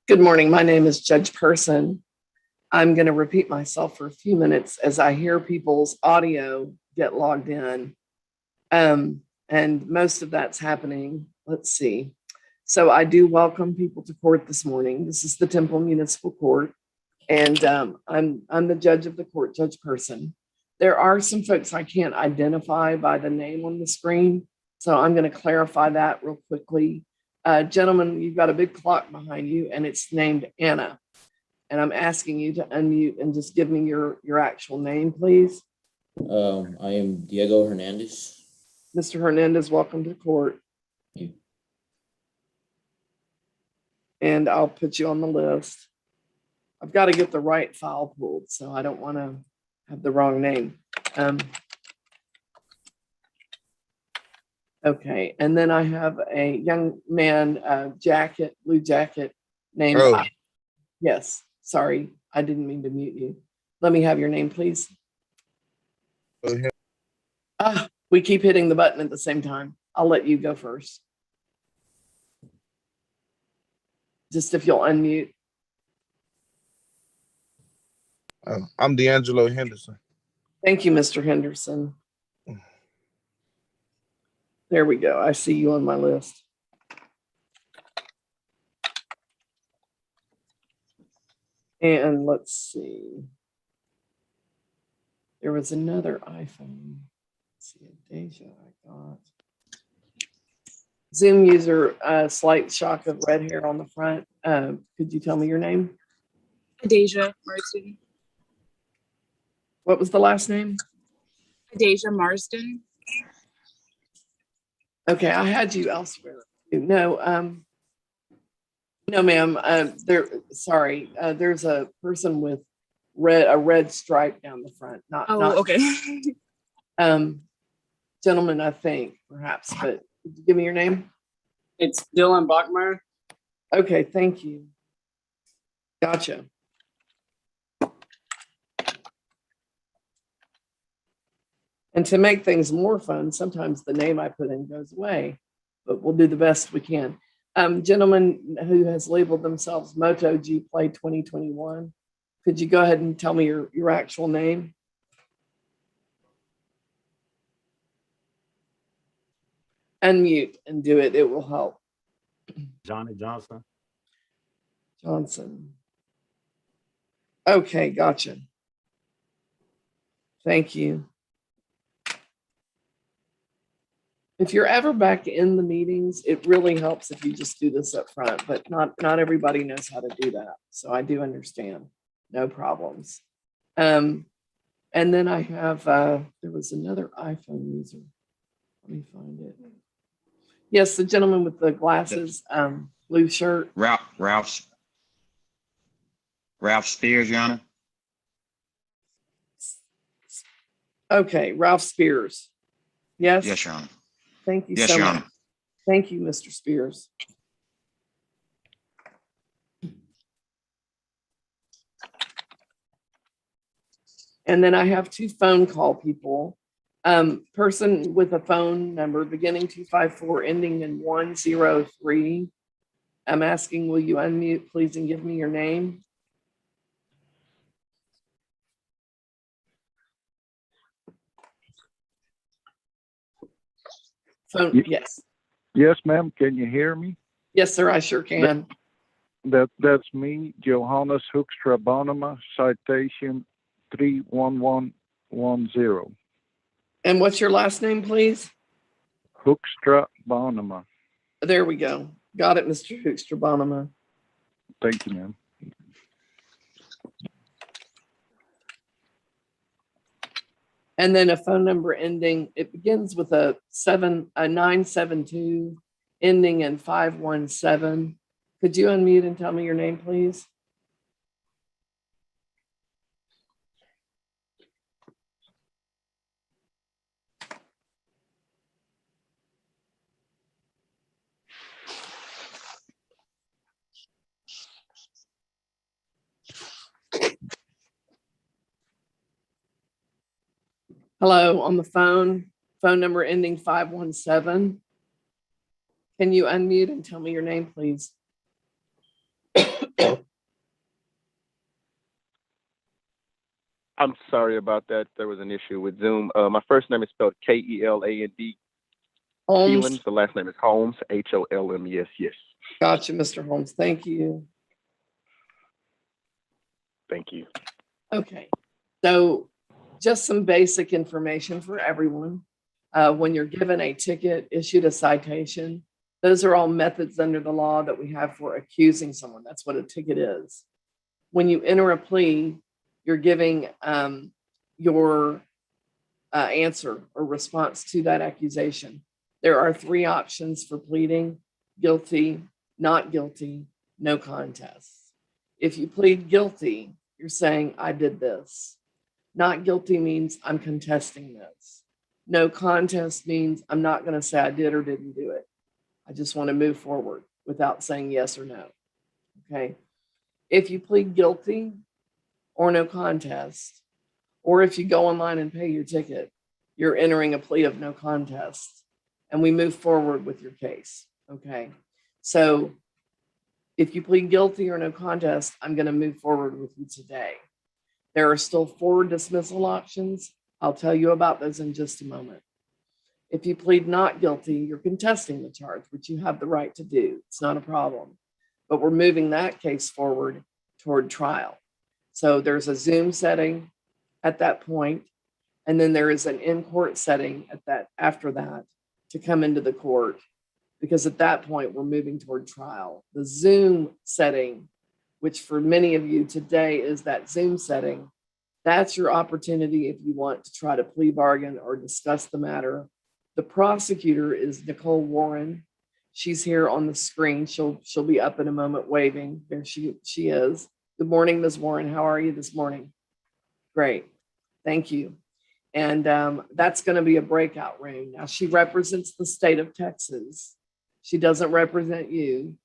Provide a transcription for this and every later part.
Good morning. My name is Judge Person. I'm going to repeat myself for a few minutes as I hear people's audio get logged in. And most of that's happening. Let's see. So I do welcome people to court this morning. This is the Temple Municipal Court, and I'm the judge of the court, Judge Person. There are some folks I can't identify by the name on the screen, so I'm going to clarify that real quickly. Gentlemen, you've got a big clock behind you, and it's named Anna. And I'm asking you to unmute and just give me your actual name, please. I am Diego Hernandez. Mr. Hernandez, welcome to court. Thank you. And I'll put you on the list. I've got to get the right file pulled, so I don't want to have the wrong name. Okay, and then I have a young man, blue jacket, named. Oh. Yes, sorry, I didn't mean to mute you. Let me have your name, please. We keep hitting the button at the same time. I'll let you go first. Just if you'll unmute. I'm D'Angelo Henderson. Thank you, Mr. Henderson. There we go. I see you on my list. And let's see. There was another iPhone. Let's see, Deja I got. Zoom user, slight shock of red hair on the front. Could you tell me your name? Deja Marsden. What was the last name? Deja Marsden. Okay, I had you elsewhere. No, no, ma'am. Sorry. There's a person with a red stripe down the front. Okay. Gentleman, I think perhaps, but could you give me your name? It's Dylan Bachmeyer. Okay, thank you. Gotcha. And to make things more fun, sometimes the name I put in goes away, but we'll do the best we can. Gentleman who has labeled themselves Moto G Play 2021, could you go ahead and tell me your actual name? Unmute and do it. It will help. Johnny Johnson. Johnson. Okay, gotcha. Thank you. If you're ever back in the meetings, it really helps if you just do this up front, but not everybody knows how to do that. So I do understand. No problems. And then I have, there was another iPhone user. Let me find it. Yes, the gentleman with the glasses, blue shirt. Ralph Spears, Your Honor. Okay, Ralph Spears. Yes? Yes, Your Honor. Thank you Yes, so Your much. Honor. Thank you, Mr. Spears. And then I have two phone call people. Person with a phone number beginning 254, ending in 103. I'm asking, will you unmute, please, and give me your name? Phone, yes. Yes, ma'am. Can you hear me? Yes, sir, I sure can. That's me, Johannes Hoekstra Bonema, citation 31110. And what's your last name, please? Hoekstra Bonema. There we go. Got it, Mr. Hoekstra Bonema. Thank you, ma'am. And then a phone number ending, it begins with a 972, ending in 517. Could you unmute and tell me your name, please? Hello, on the phone number ending 517. Can you unmute and tell me your name, please? I'm sorry about that. There was an issue with Zoom. My first name is spelled Keland. Holmes, Keelan. The last name is Holmes. Holmes. Yes. gotcha, Mr. Holmes. Thank you. Thank you. Okay, so just some basic information for everyone. When you're given a ticket, issued a citation, those are all methods under the law that we have for accusing someone. That's what a ticket is. When you enter a plea, you're giving your answer or response to that accusation. There are three options for pleading: guilty, not guilty, no contest. If you plead guilty, you're saying, I did this. Not guilty means I'm contesting this. No contest means I'm not going to say I did or didn't do it. I just want to move forward without saying yes or no. Okay. If you plead guilty or no contest, or if you go online and pay your ticket, you're entering a plea of no contest, and we move forward with your case. Okay. So if you plead guilty or no contest, I'm going to move forward with you today. There are still 4 dismissal options. I'll tell you about those in just a moment. If you plead not guilty, you're contesting the charge, which you have the right to do. It's not a problem. But we're moving that case forward toward trial. So there's a Zoom setting at that point, and then there is an in-court setting after that to come into the court, because at that point we're moving toward trial. The Zoom setting, which for many of you today is that Zoom setting, that's your opportunity if you want to try to plea bargain or discuss the matter. The prosecutor is Nicole Warren. She's here on the screen. She'll be up in a moment waving. There she is. Good morning, Ms. Warren. How are you this morning? Great. Thank you. And that's going to be a breakout room. Now, she represents the state of Texas. She doesn't represent you.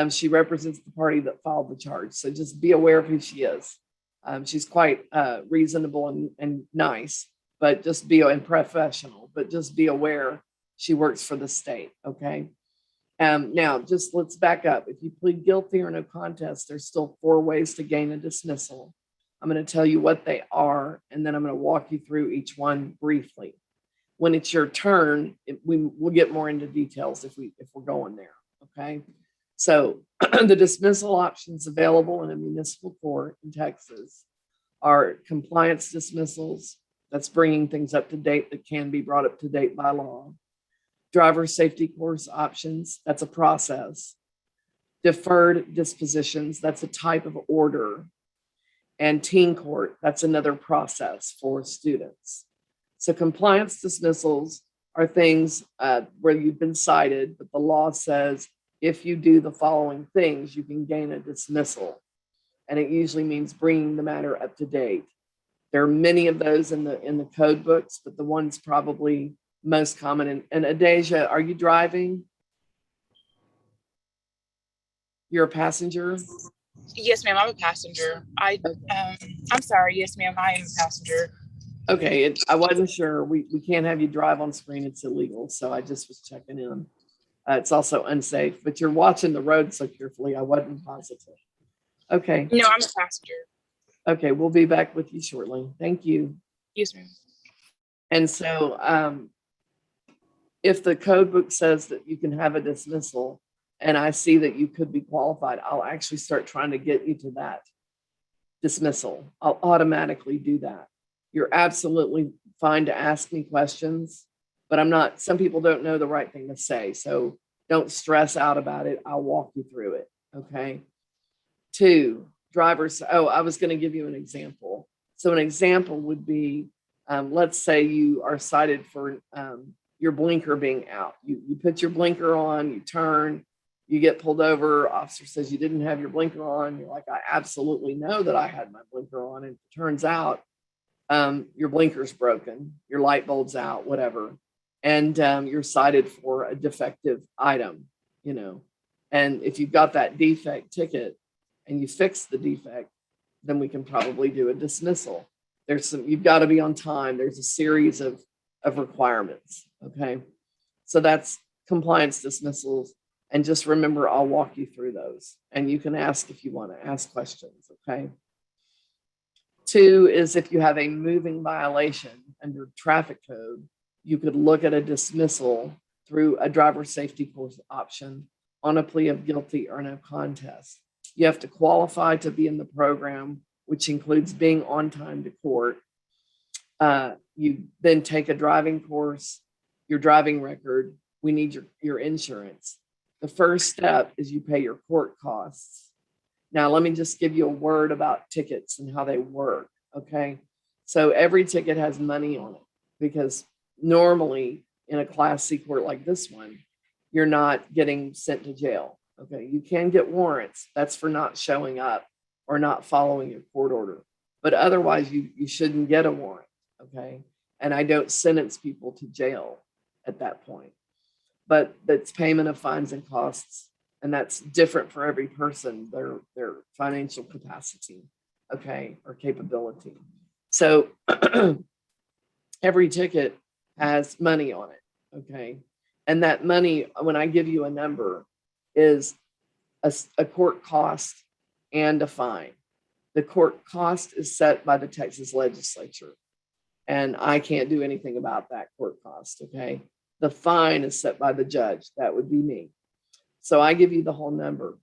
She represents the party that filed the charge. So just be aware of who she is. She's quite reasonable and nice, but and professional, but just be aware she works for the state. Okay. Now, just let's back up. If you plead guilty or no contest, there's still 4 ways to gain a dismissal. I'm going to tell you what they are, and then I'm going to walk you through each one briefly. When it's your turn, we'll get more into details if we're going there. Okay. So the dismissal options available in a municipal court in Texas are compliance dismissals. That's bringing things up to date that can be brought up to date by law. Driver safety course options, that's a process. Deferred dispositions, that's a type of order. And teen court, that's another process for students. So compliance dismissals are things where you've been cited, but the law says if you do the following things, you can gain a dismissal. And it usually means bringing the matter up to date. There are many of those in the code books, but the one's probably most common. And Adasia, are you driving? You're a passenger? Yes, ma'am. I'm a passenger. I'm sorry. Yes, ma'am. I am a passenger. Okay, I wasn't sure. We can't have you drive on screen. It's illegal. So I just was checking in. It's also unsafe, but you're watching the road so carefully. I wasn't positive. Okay. No, I'm a passenger. Okay, we'll be back with you shortly. Thank you. Yes, ma'am. And so if the code book says that you can have a dismissal and I see that you could be qualified, I'll actually start trying to get you to that dismissal. I'll automatically do that. You're absolutely fine to ask me questions, but some people don't know the right thing to say. So don't stress out about it. I'll walk you through it. Okay. 2, drivers. Oh, I was going to give you an example. So an example would be, let's say you are cited for your blinker being out. You put your blinker on, you turn, you get pulled over. Officer says you didn't have your blinker on. You're like, I absolutely know that I had my blinker on. And it turns out your blinker's broken, your light bulb's out, whatever. And you're cited for a defective item, and if you've got that defect ticket and you fix the defect, then we can probably do a dismissal. You've got to be on time. There's a series of requirements. Okay. So that's compliance dismissals. And just remember, I'll walk you through those and you can ask if you want to ask questions, okay? 2 is if you have a moving violation under traffic code, you could look at a dismissal through a driver safety course option on a plea of guilty or no contest. You have to qualify to be in the program, which includes being on time to court. You then take a driving course, your driving record. We need your insurance. The first step is you pay your court costs. Now, let me just give you a word about tickets and how they work, okay? So every ticket has money on it because normally in a Class C court like this one, you're not getting sent to jail, okay? You can get warrants. That's for not showing up or not following your court order. But otherwise, you shouldn't get a warrant, okay? And I don't sentence people to jail at that point. But that's payment of fines and costs. And that's different for every person, their financial capacity, okay, or capability. So every ticket has money on it, okay? And that money, when I give you a number, is a court cost and a fine. The court cost is set by the Texas legislature, and I can't do anything about that court cost, okay? The fine is set by the judge. That would be me. So I give you the whole number.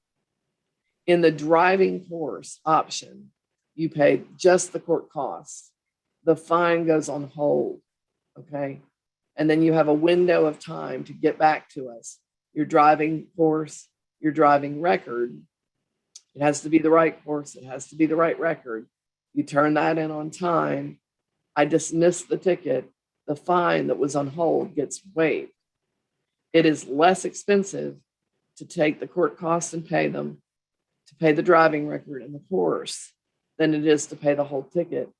In the driving course option, you pay just the court costs. The fine goes on hold, okay? And then you have a window of time to get back to us. Your driving course, your driving record, it has to be the right course. It has to be the right record. You turn that in on time. I dismiss the ticket. The fine that was on hold gets waived. It is less expensive to take the court costs and pay them, to pay the driving record and the course, than it is to pay the whole ticket.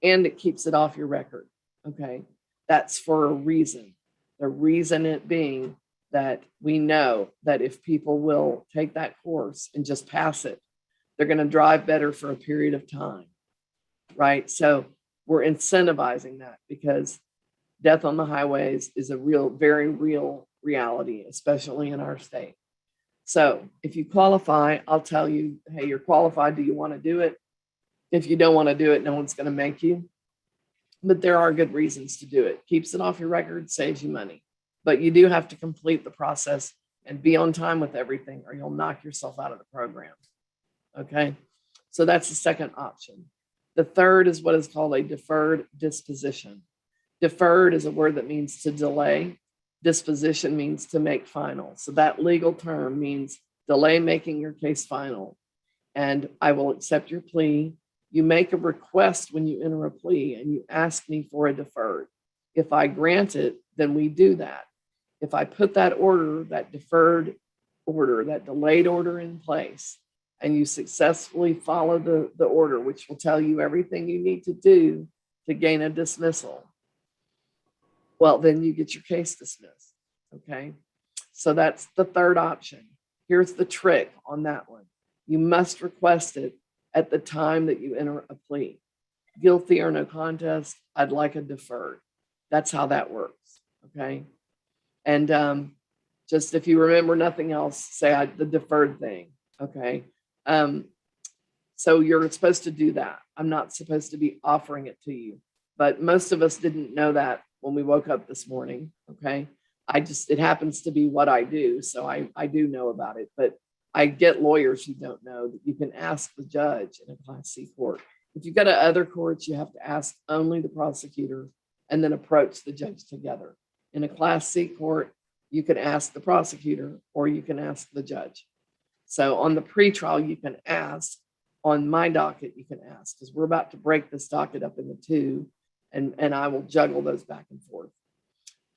And it keeps it off your record, okay? That's for a reason. The reason it being that we know that if people will take that course and just pass it, they're going to drive better for a period of time, right? So we're incentivizing that because death on the highways is a real, very real reality, especially in our state. So if you qualify, I'll tell you, hey, you're qualified. Do you want to do it? If you don't want to do it, no one's going to make you. But there are good reasons to do it. Keeps it off your record, saves you money. But you do have to complete the process and be on time with everything, or you'll knock yourself out of the program. Okay? So that's the second option. The third is what is called a deferred disposition. Deferred is a word that means to delay. Disposition means to make final. So that legal term means delay making your case final. And I will accept your plea. You make a request when you enter a plea and you ask me for a deferred. If I grant it, then we do that. If I put that order, that deferred order, that delayed order in place, and you successfully follow the order, which will tell you everything you need to do to gain a dismissal, well, then you get your case dismissed, okay? So that's the third option. Here's the trick on that one. You must request it at the time that you enter a plea. Guilty or no contest, I'd like a deferred. That's how that works, okay? And just if you remember nothing else, say the deferred thing, okay? So you're supposed to do that. I'm not supposed to be offering it to you, but most of us didn't know that when we woke up this morning, okay? It happens to be what I do, so I do know about it, but I get lawyers who don't know that you can ask the judge in a Class C court. If you go to other courts, you have to ask only the prosecutor and then approach the judge together. In a Class C court, you can ask the prosecutor or you can ask the judge. So on the pretrial, you can ask. On my docket, you can ask, because we're about to break this docket up into two, and I will juggle those back and forth.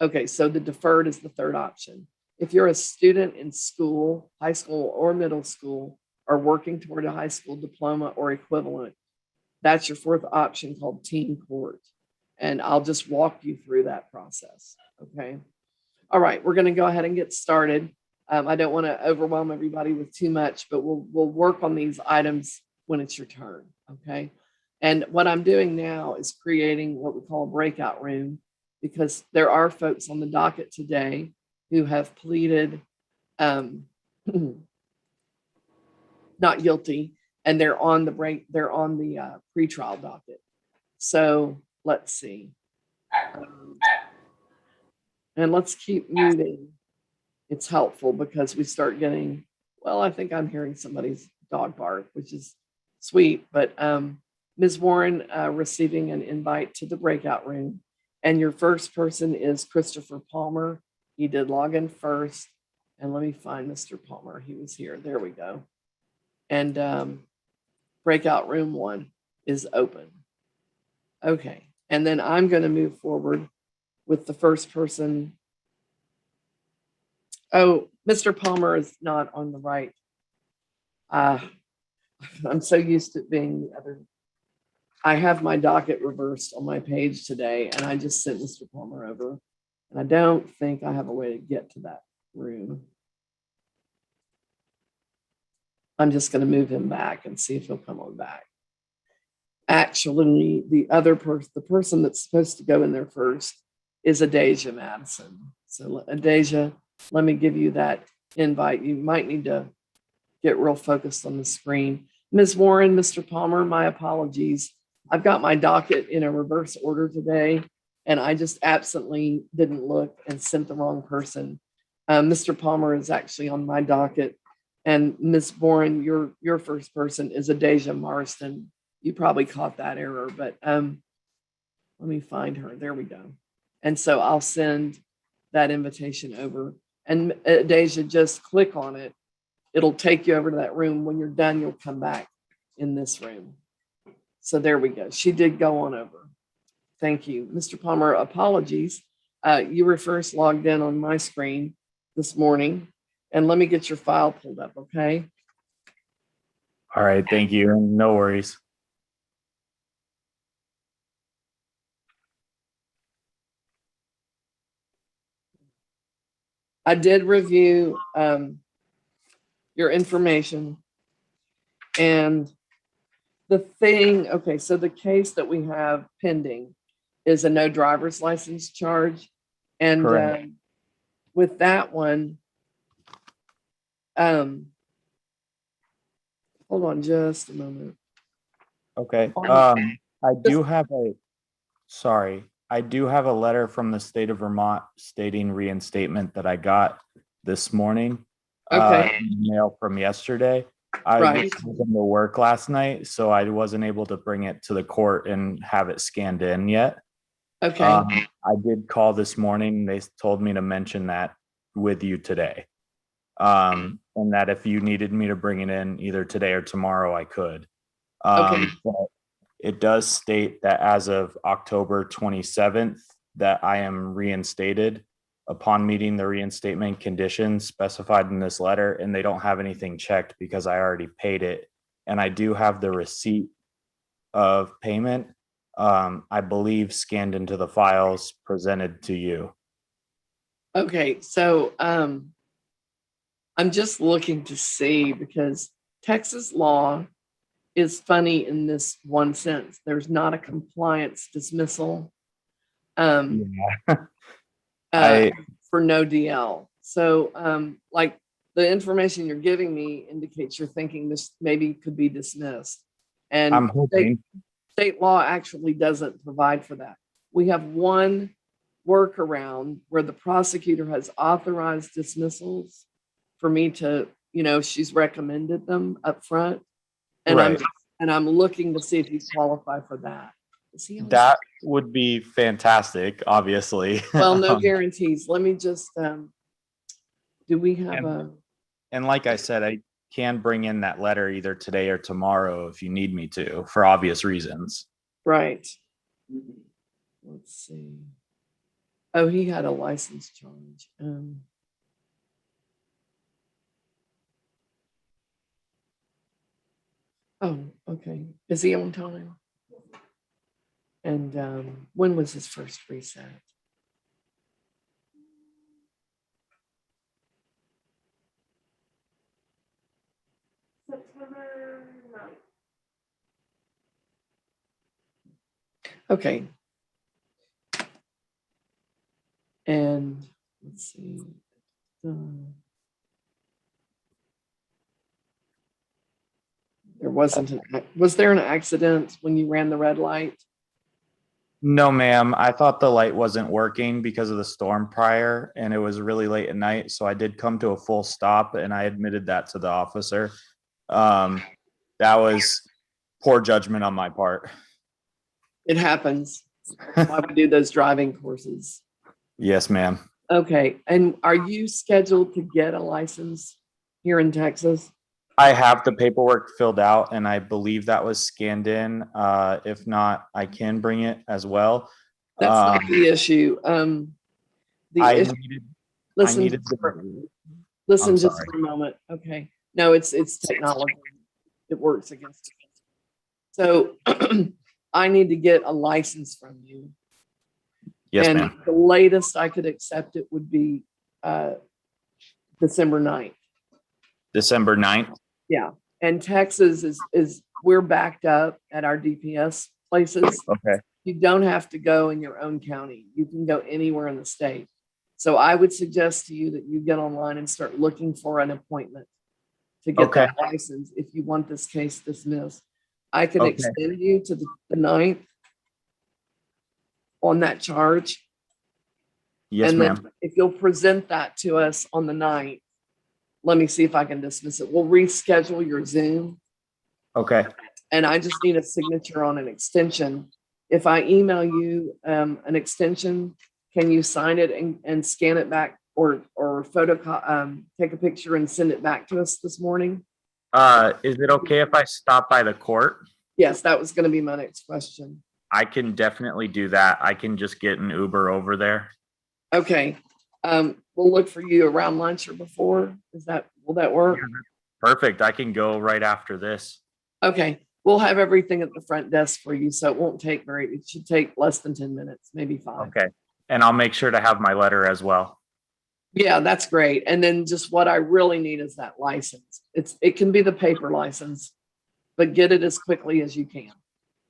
Okay, so the deferred is the third option. If you're a student in school, high school or middle school, or working toward a high school diploma or equivalent, that's your fourth option called teen court. And I'll just walk you through that process, okay? All right, we're gonna go ahead and get started. I don't wanna overwhelm everybody with too much, but we'll work on these items when it's your turn, okay? And what I'm doing now is creating what we call a breakout room, because there are folks on the docket today who have pleaded not guilty, and they're on the pretrial docket. So let's see. And let's keep muting. It's helpful because we start getting, well, I think I'm hearing somebody's dog bark, which is sweet, but Ms. Warren receiving an invite to the breakout room. And your first person is Christopher Palmer. He did log in first. And let me find Mr. Palmer. He was here. There we go. And breakout room 1 is open. Okay. And then I'm going to move forward with the first person. Oh, Mr. Palmer is not on the right. I'm so used to being the other. I have my docket reversed on my page today, and I just sent Mr. Palmer over. And I don't think I have a way to get to that room. I'm just going to move him back and see if he'll come on back. Actually, the person that's supposed to go in there first is Adasia Madison. So Adasia, let me give you that invite. You might need to get real focused on the screen. Ms. Warren, Mr. Palmer, my apologies. I've got my docket in a reverse order today, and I just absently didn't look and sent the wrong person. Mr. Palmer is actually on my docket, and Ms. Warren, your first person is Adasia Marston. You probably caught that error, but let me find her. There we go. And so I'll send that invitation over. And Adasia, just click on it. It'll take you over to that room. When you're done, you'll come back in this room. So there we go. She did go on over. Thank you. Mr. Palmer, apologies. You were first logged in on my screen this morning. And let me get your file pulled up, okay? All right, thank you. No worries. I did review your information, and the thing, okay, so the case that we have pending is a no driver's license charge. And with that one, hold on just a moment. Okay. I do have a letter from the state of Vermont stating reinstatement that I got this morning. Okay. Email from yesterday. I Right. was in the work last night, so I wasn't able to bring it to the court and have it scanned in yet. Okay. I did call this morning. They told me to mention that with you today. And that if you needed me to bring it in either today or tomorrow, I could. Okay. But it does state that as of October 27th, that I am reinstated upon meeting the reinstatement conditions specified in this letter, and they don't have anything checked because I already paid it. And I do have the receipt of payment, I believe, scanned into the files presented to you. Okay. So I'm just looking to see, because Texas law is funny in this one sense. There's not a compliance dismissal for no DL. So like the information you're giving me indicates you're thinking this maybe could be dismissed. And I'm hoping. State law actually doesn't provide for that. We have one workaround where the prosecutor has authorized dismissals for me to, she's recommended them up front. And Right. I'm looking to see if you qualify for that. That would be fantastic, obviously. Well, no guarantees. Let me just, do we have And like I said, I can bring in that letter either today or tomorrow if you need me to, for obvious reasons. right. Let's see. Oh, he had a license charge. Oh, okay. Is he on time? And when was his first reset? September 9th. Okay. And let's see. There wasn't was there an accident when you ran the red light? No, ma'am. I thought the light wasn't working because of the storm prior, and it was really late at night. So I did come to a full stop, and I admitted that to the officer. That was poor judgment on my part. It happens. That's why we do those driving courses. Yes, ma'am. Okay, and are you scheduled to get a license here in Texas? I have the paperwork filled out, and I believe that was scanned in. If not, I can bring it as well. That's not the issue. The I issue, listen, needed listen I'm just sorry. for a moment. Okay. No, it's technology. It works against you. So I need to get a license from you. Yes, and ma'am. the latest I could accept it would be December 9th. December 9th. Yeah. And Texas is we're backed up at our DPS places. Okay. You don't have to go in your own county. You can go anywhere in the state. So I would suggest to you that you get online and start looking for an appointment to get Okay. that license if you want this case dismissed. I can Okay. extend you to the 9th on that charge. Yes, and ma'am. then if you'll present that to us on the 9th, let me see if I can dismiss it. We'll reschedule your Zoom, Okay. and I just need a signature on an extension. If I email you an extension, can you sign it and scan it back or take a picture and send it back to us this morning? Is it okay if I stop by the court? Yes, that was going to be my next question. I can definitely do that. I can just get an Uber over there. Okay. We'll look for you around lunch or before. Will that work? Perfect. I can go right after this. Okay. We'll have everything at the front desk for you, so it won't take it should take less than 10 minutes, maybe 5. Okay. And I'll make sure to have my letter as well. Yeah, that's great. And then just what I really need is that license. It can be the paper license, but get it as quickly as you can.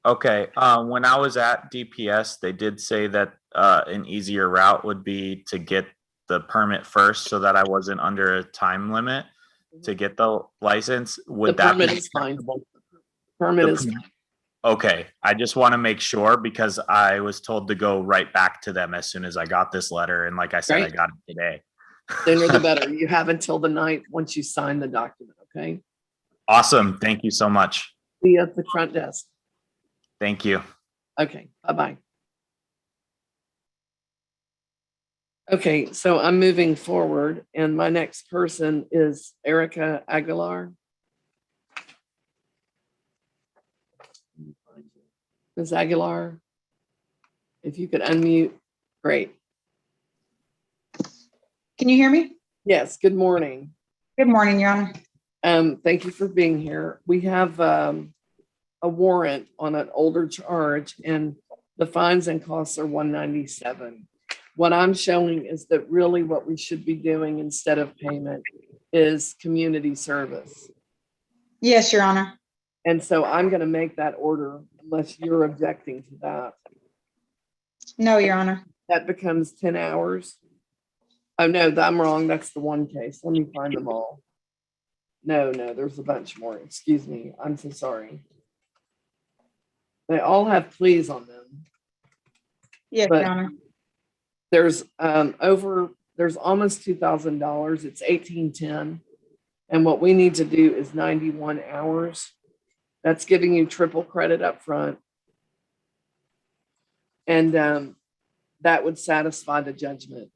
Okay. When I was at DPS, they did say that an easier route would be to get the permit first so that I wasn't under a time limit to get the license. Would The that permit be is fine. acceptable? Permit The is permit- fine. Okay. I just want to make sure because I was told to go right back to them as soon as I got this letter. And like I said, I Right. got it today. Sooner the better. You have until the 9th once you sign the document, okay? Awesome. Thank you so much. See you at the front desk. Thank you. Okay, bye-bye. Okay, so I'm moving forward and my next person is Erica Aguilar. Ms. Aguilar, if you could unmute, great. Can you hear me? Yes, good morning. Good morning, Your Honor. Thank you for being here. We have a warrant on an older charge and the fines and costs are $197. What I'm showing is that really what we should be doing instead of payment is community service. Yes, Your Honor. And so I'm going to make that order unless you're objecting to that. No, Your Honor. That becomes 10 hours. Oh, no, I'm wrong. That's the one case. Let me find them all. No, there's a bunch more. Excuse me. I'm so sorry. They all have pleas on them. Yes, But Your Honor. there's there's almost $2,000. It's 1810. And what we need to do is 91 hours. That's giving you triple credit up front. And that would satisfy the judgment.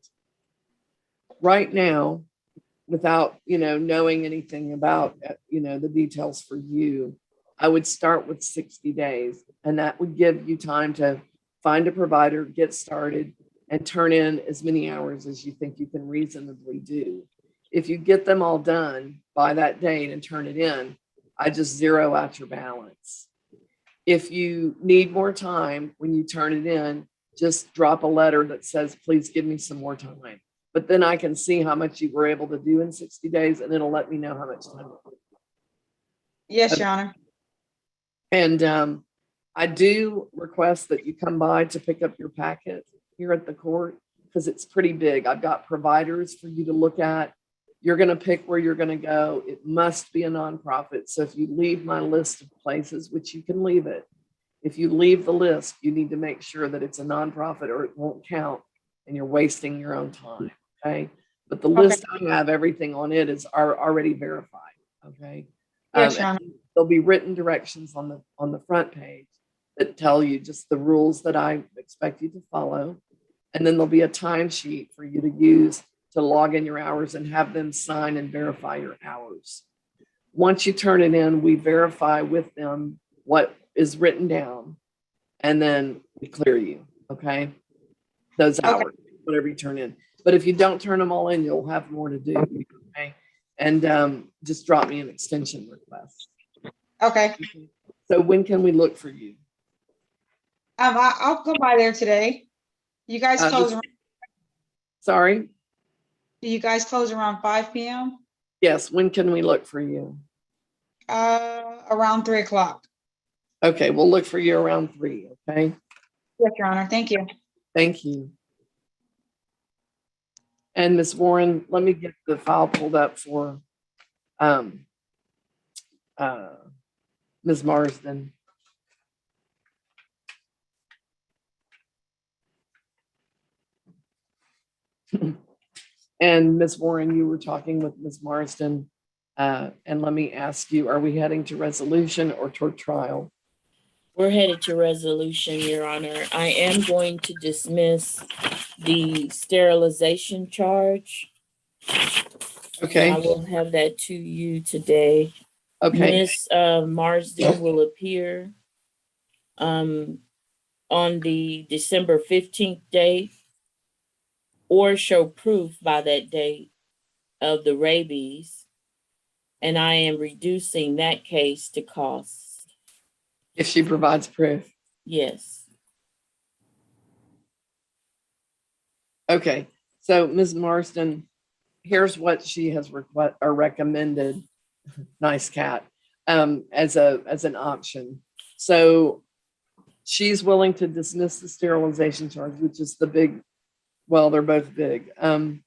Right now, without, knowing anything about, the details for you, I would start with 60 days. And that would give you time to find a provider, get started, and turn in as many hours as you think you can reasonably do. If you get them all done by that date and turn it in, I just zero out your balance. If you need more time when you turn it in, just drop a letter that says, please give me some more time. But then I can see how much you were able to do in 60 days and it'll let me know how much time. Yes, Your Honor. And I do request that you come by to pick up your packet here at the court because it's pretty big. I've got providers for you to look at. You're going to pick where you're going to go. It must be a nonprofit. So if you leave my list of places, which you can leave it, if you leave the list, you need to make sure that it's a nonprofit or it won't count and you're wasting your own time. Okay. But the list I have, everything on it is already verified. Okay. Yes, Your Honor. There'll be written directions on the front page that tell you just the rules that I expect you to follow. And then there'll be a timesheet for you to use to log in your hours and have them sign and verify your hours. Once you turn it in, we verify with them what is written down, and then we clear you, okay? Those hours, whatever you turn in. But if you don't turn them all in, you'll have more to do, okay? And just drop me an extension request. Okay. So when can we look for you? I'll go by there today. You guys close around, Sorry? do you guys close around 5 p.m.? Yes, when can we look for you? Around 3 o'clock. Okay, we'll look for you around 3, okay? Yes, Your Honor. Thank you. Thank you. And Ms. Warren, let me get the file pulled up for Ms. Marsden. And Ms. Warren, you were talking with Ms. Marsden. And let me ask you, are we heading to resolution or toward trial? We're headed to resolution, Your Honor. I am going to dismiss the sterilization charge. Okay. I will have that to you today. Okay. Ms. Marsden will appear on the December 15th date or show proof by that date of the rabies. And I am reducing that case to cost. If she provides proof. Yes. Okay. So Ms. Marsden, here's what she has recommended. Nice cat. As an option. So she's willing to dismiss the sterilization charge, which is the big, well, they're both big. And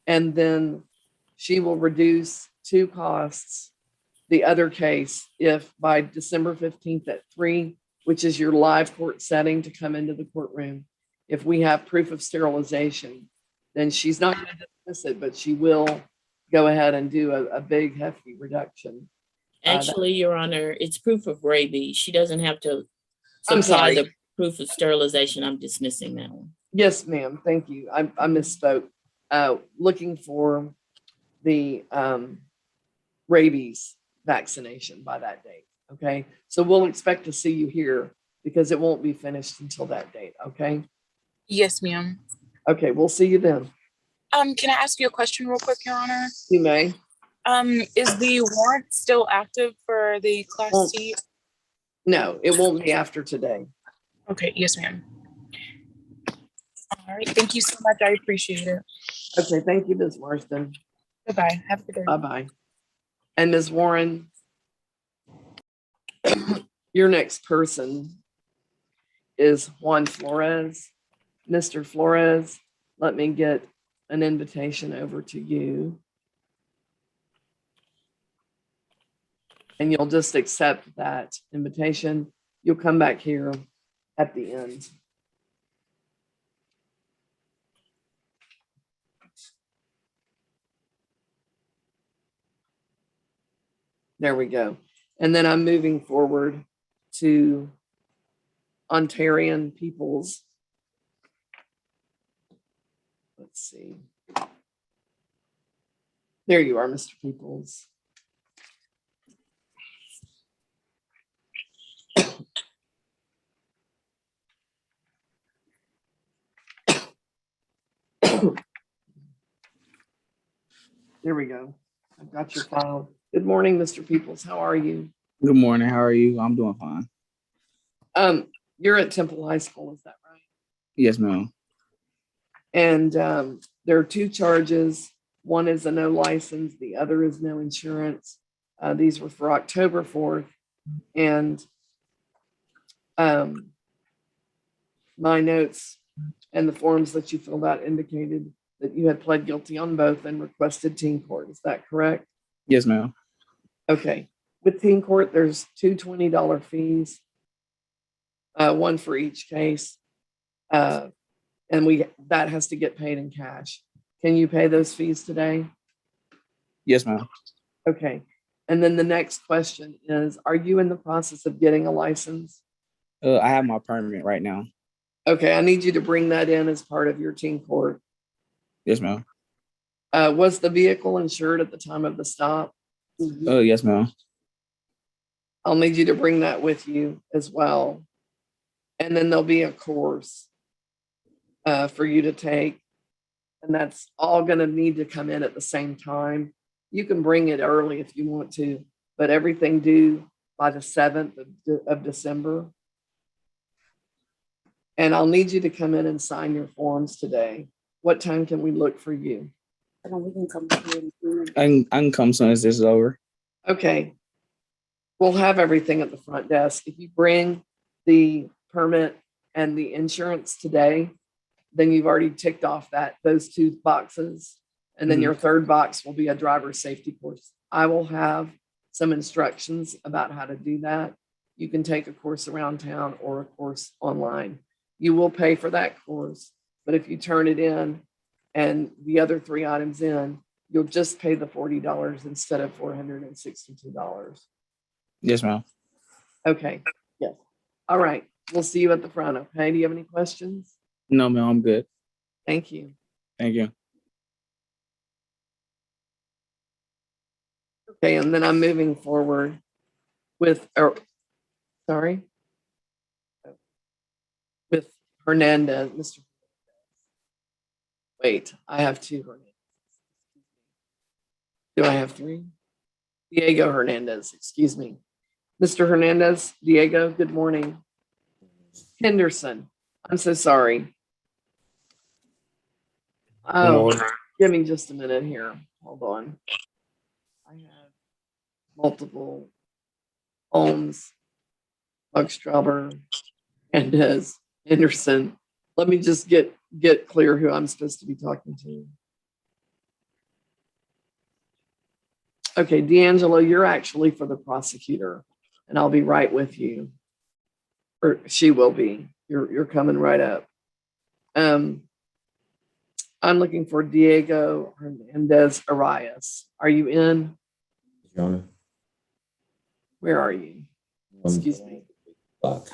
then she will reduce to costs the other case if by December 15th at 3, which is your live court setting to come into the courtroom, if we have proof of sterilization, then she's not going to dismiss it, but she will go ahead and do a big hefty reduction. Actually, Your Honor, it's proof of rabies. She doesn't have to I'm supply sorry. the proof of sterilization. I'm dismissing that one. Yes, ma'am. Thank you. I misspoke. Looking for the rabies vaccination by that date. Okay. So we'll expect to see you here because it won't be finished until that date. Okay. Yes, ma'am. Okay. We'll see you then. Can I ask you a question real quick, Your Honor? You may. Is the warrant still active for the Class C? No, it won't be after today. Okay. Yes, ma'am. All right. Thank you so much. I appreciate it. Okay. Thank you, Ms. Marsden. Goodbye. Have a good day. Bye-bye. And Ms. Warren, your next person is Juan Flores. Mr. Flores, let me get an invitation over to you. And you'll just accept that invitation. You'll come back here at the end. There we go. And then I'm moving forward to Ontarian peoples. Let's see. There you are, Mr. Peoples. There we go. I've got your file. Good morning, Mr. Peoples. How are you? Good morning. How are you? I'm doing fine. You're at Temple High School, is that right? Yes, ma'am. And there are 2 charges. One is a no license. The other is no insurance. These were for October 4th. And my notes and the forms that you filled out indicated that you had pled guilty on both and requested teen court. Is that correct? Yes, ma'am. Okay. With teen court, there's two $20 fees, one for each case. And that has to get paid in cash. Can you pay those fees today? Yes, ma'am. Okay. And then the next question is, are you in the process of getting a license? I have my permit right now. Okay, I need you to bring that in as part of your teen court. Yes, ma'am. Was the vehicle insured at the time of the stop? Yes, ma'am. I'll need you to bring that with you as well. And then there'll be a course for you to take. And that's all going to need to come in at the same time. You can bring it early if you want to, but everything due by the 7th of December. And I'll need you to come in and sign your forms today. What time can we look for you? We can come here. I can come soon as this is over. Okay. We'll have everything at the front desk. If you bring the permit and the insurance today, then you've already ticked off those two boxes. And then your third box will be a driver safety course. I will have some instructions about how to do that. You can take a course around town or a course online. You will pay for that course, but if you turn it in and the other 3 items in, you'll just pay the $40 instead of $462. Yes, ma'am. Okay. Yes. All right. We'll see you at the front. Okay. Do you have any questions? No, ma'am, I'm good. Thank you. Thank you. Okay. And then I'm moving forward with, with Hernandez, Mr. Wait, I have 2 Hernandez. Do I have 3? Diego Hernandez, excuse me. Mr. Hernandez, Diego, good morning. Henderson, I'm so sorry. Oh, give me just a minute here. Hold on. I have multiple Holmes, Buckstrauber, Hernandez, Henderson. Let me just get clear who I'm supposed to be talking to. Okay, D'Angelo, you're actually for the prosecutor, and I'll be right with you. Or she will be. You're coming right up. I'm looking for Diego Hernandez Arias. Are you in? Your Honor. Where are you? Excuse me. Block.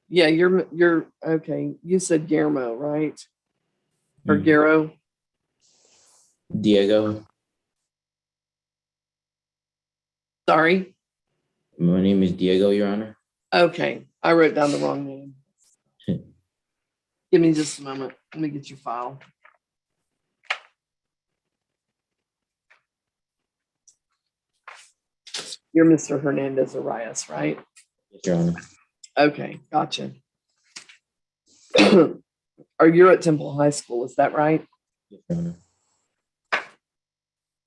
Yeah, you're okay. You said Guillermo, right? Or Guerrero? Diego. Sorry. My name is Diego, Your Honor. Okay, I wrote down the wrong name. Give me just a moment. Let me get your file. You're Mr. Hernandez Arias, right? Yes, Your Honor. Okay, gotcha. Are you at Temple High School? Is that right? Yes, Your Honor.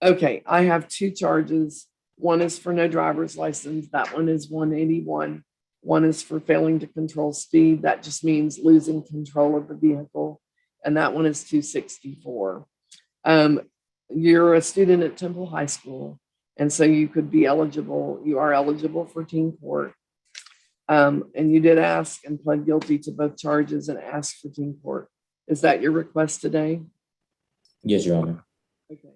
Okay, I have 2 charges. One is for no driver's license. That one is 181. One is for failing to control speed. That just means losing control of the vehicle. And that one is 264. You're a student at Temple High School. And so you could be eligible. You are eligible for teen court. And you did ask and pled guilty to both charges and asked for teen court. Is that your request today? Yes, Your Honor. Okay.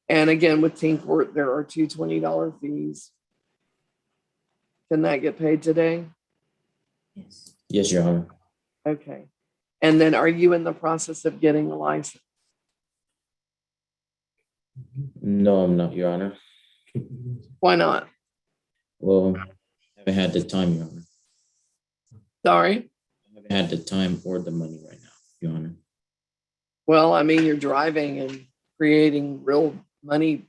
And again, with teen court, there are 2 $20 fees. Can that get paid today? Yes. Yes, Your Honor. Okay. And then are you in the process of getting a license? No, I'm not, Your Honor. Why not? Well, I haven't had the time, Your Honor. Sorry? I haven't had the time or the money right now, Your Honor. Well, I mean, you're driving and creating real money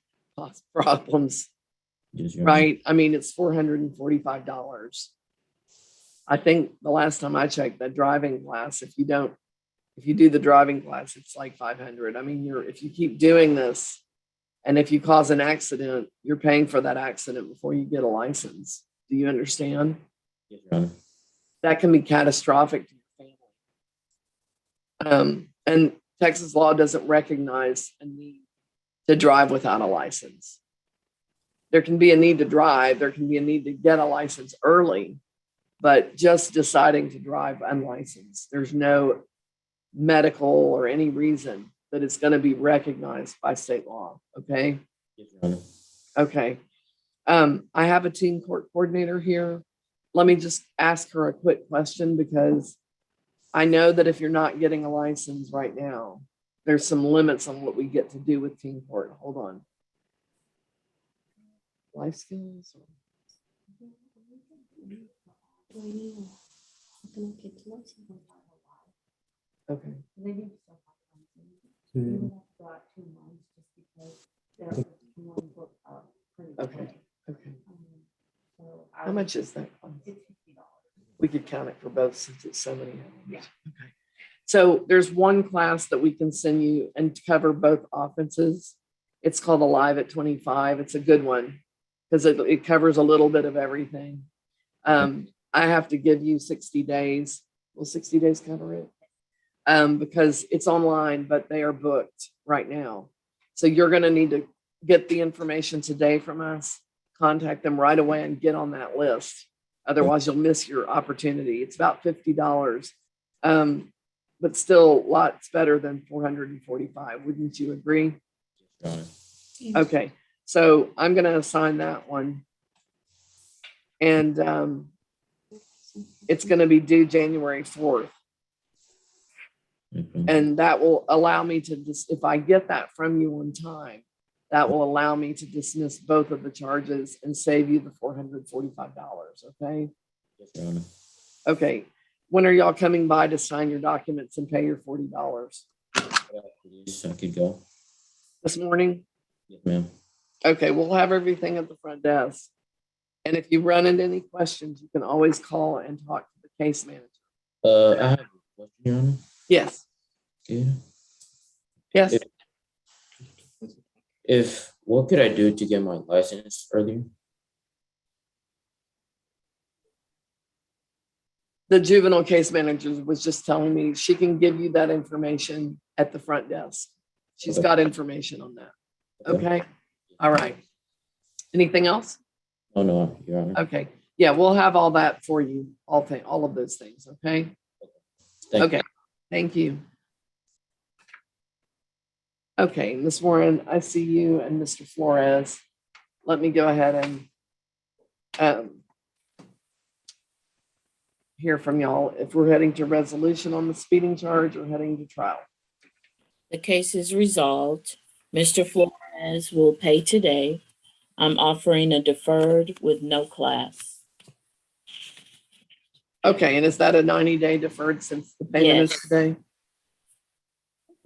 problems, Yes, Your Honor. right? I mean, it's $445. I think the last time I checked that driving class, if you do the driving class, it's like 500. I mean, if you keep doing this and if you cause an accident, you're paying for that accident before you get a license. Do you understand? Yes, Your Honor. That can be catastrophic to your family. And Texas law doesn't recognize a need to drive without a license. There can be a need to drive, there can be a need to get a license early, but just deciding to drive unlicensed, there's no medical or any reason that it's going to be recognized by state law. Okay. Yes, Your Honor. Okay. I have a teen court coordinator here. Let me just ask her a quick question, because I know that if you're not getting a license right now, there's some limits on what we get to do with teen court. Hold on. Life skills. Okay. Okay. Okay. How much is that? We could count it for both since it's so many hours. Okay. So there's one class that we can send you and cover both offenses. It's called Alive at 25. It's a good one because it covers a little bit of everything. I have to give you 60 days. Will 60 days cover it? Because it's online, but they are booked right now. So you're going to need to get the information today from us, contact them right away and get on that list. Otherwise, you'll miss your opportunity. It's about $50, but still lots better than $445. Wouldn't you agree? Okay, so I'm going to assign that one. And it's going to be due January 4th. And that will allow me to, if I get that from you on time, that will allow me to dismiss both of the charges and save you the $445, okay? Yes, Your Honor. Okay, when are y'all coming by to sign your documents and pay your $40? So I could go. This morning? Yes, ma'am. Okay, we'll have everything at the front desk. And if you run into any questions, you can always call and talk to the case manager. I have a question, Your Honor. Yes. Okay. Yes. If what could I do to get my license earlier? The juvenile case manager was just telling me she can give you that information at the front desk. She's got information on that. Okay. All right. Anything else? Oh, no, Your Honor. Okay. Yeah, we'll have all that for you. All of those things. Okay. Okay. Thank you. Okay, Ms. Warren, I see you and Mr. Flores. Let me go ahead and hear from y'all if we're heading to resolution on the speeding charge or heading to trial. The case is resolved. Mr. Flores will pay today. I'm offering a deferred with no class. Okay, and is that a 90-day deferred since the payment is today?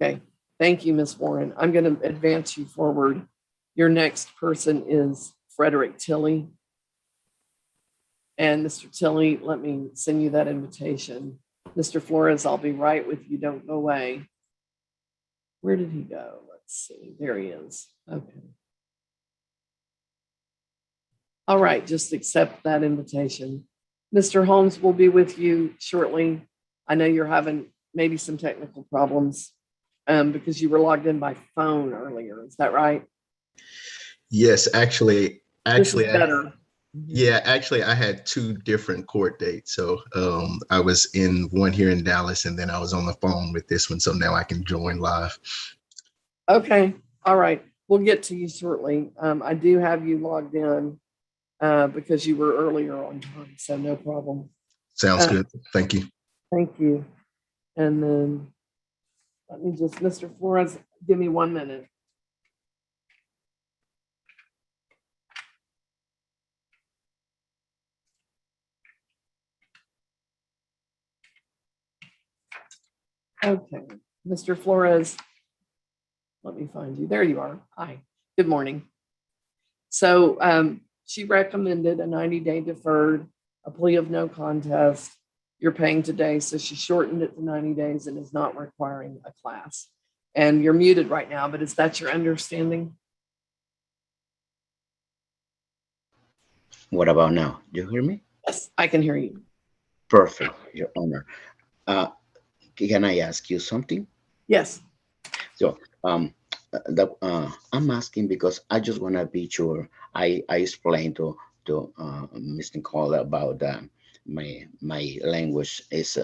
Okay, thank you, Ms. Warren. I'm going to advance you forward. Your next person is Frederick Tilley. And Mr. Tilley, let me send you that invitation. Mr. Flores, I'll be right with you. Don't go away. Where did he go? Let's see. There he is. Okay. All right, just accept that invitation. Mr. Holmes will be with you shortly. I know you're having maybe some technical problems because you were logged in by phone earlier. Is that right? Yes, actually, better. Actually, I had two different court dates. So I was in one here in Dallas, and then I was on the phone with this one. So now I can join live. Okay. All right. We'll get to you shortly. I do have you logged in because you were earlier on time. So no problem. Sounds good. Thank you. Thank you. And then let me just, Mr. Flores, give me 1 minute. Okay, Mr. Flores, let me find you. There you are. Hi, good morning. So she recommended a 90-day deferred, a plea of no contest. You're paying today, so she shortened it to 90 days and is not requiring a class. And you're muted right now, but is that your understanding? What about now? You hear me? Yes, I can hear you. Perfect, Your Honor. Can I ask you something? Yes. So I'm asking because I just want to be sure. I explained to Ms. Nicole about my language is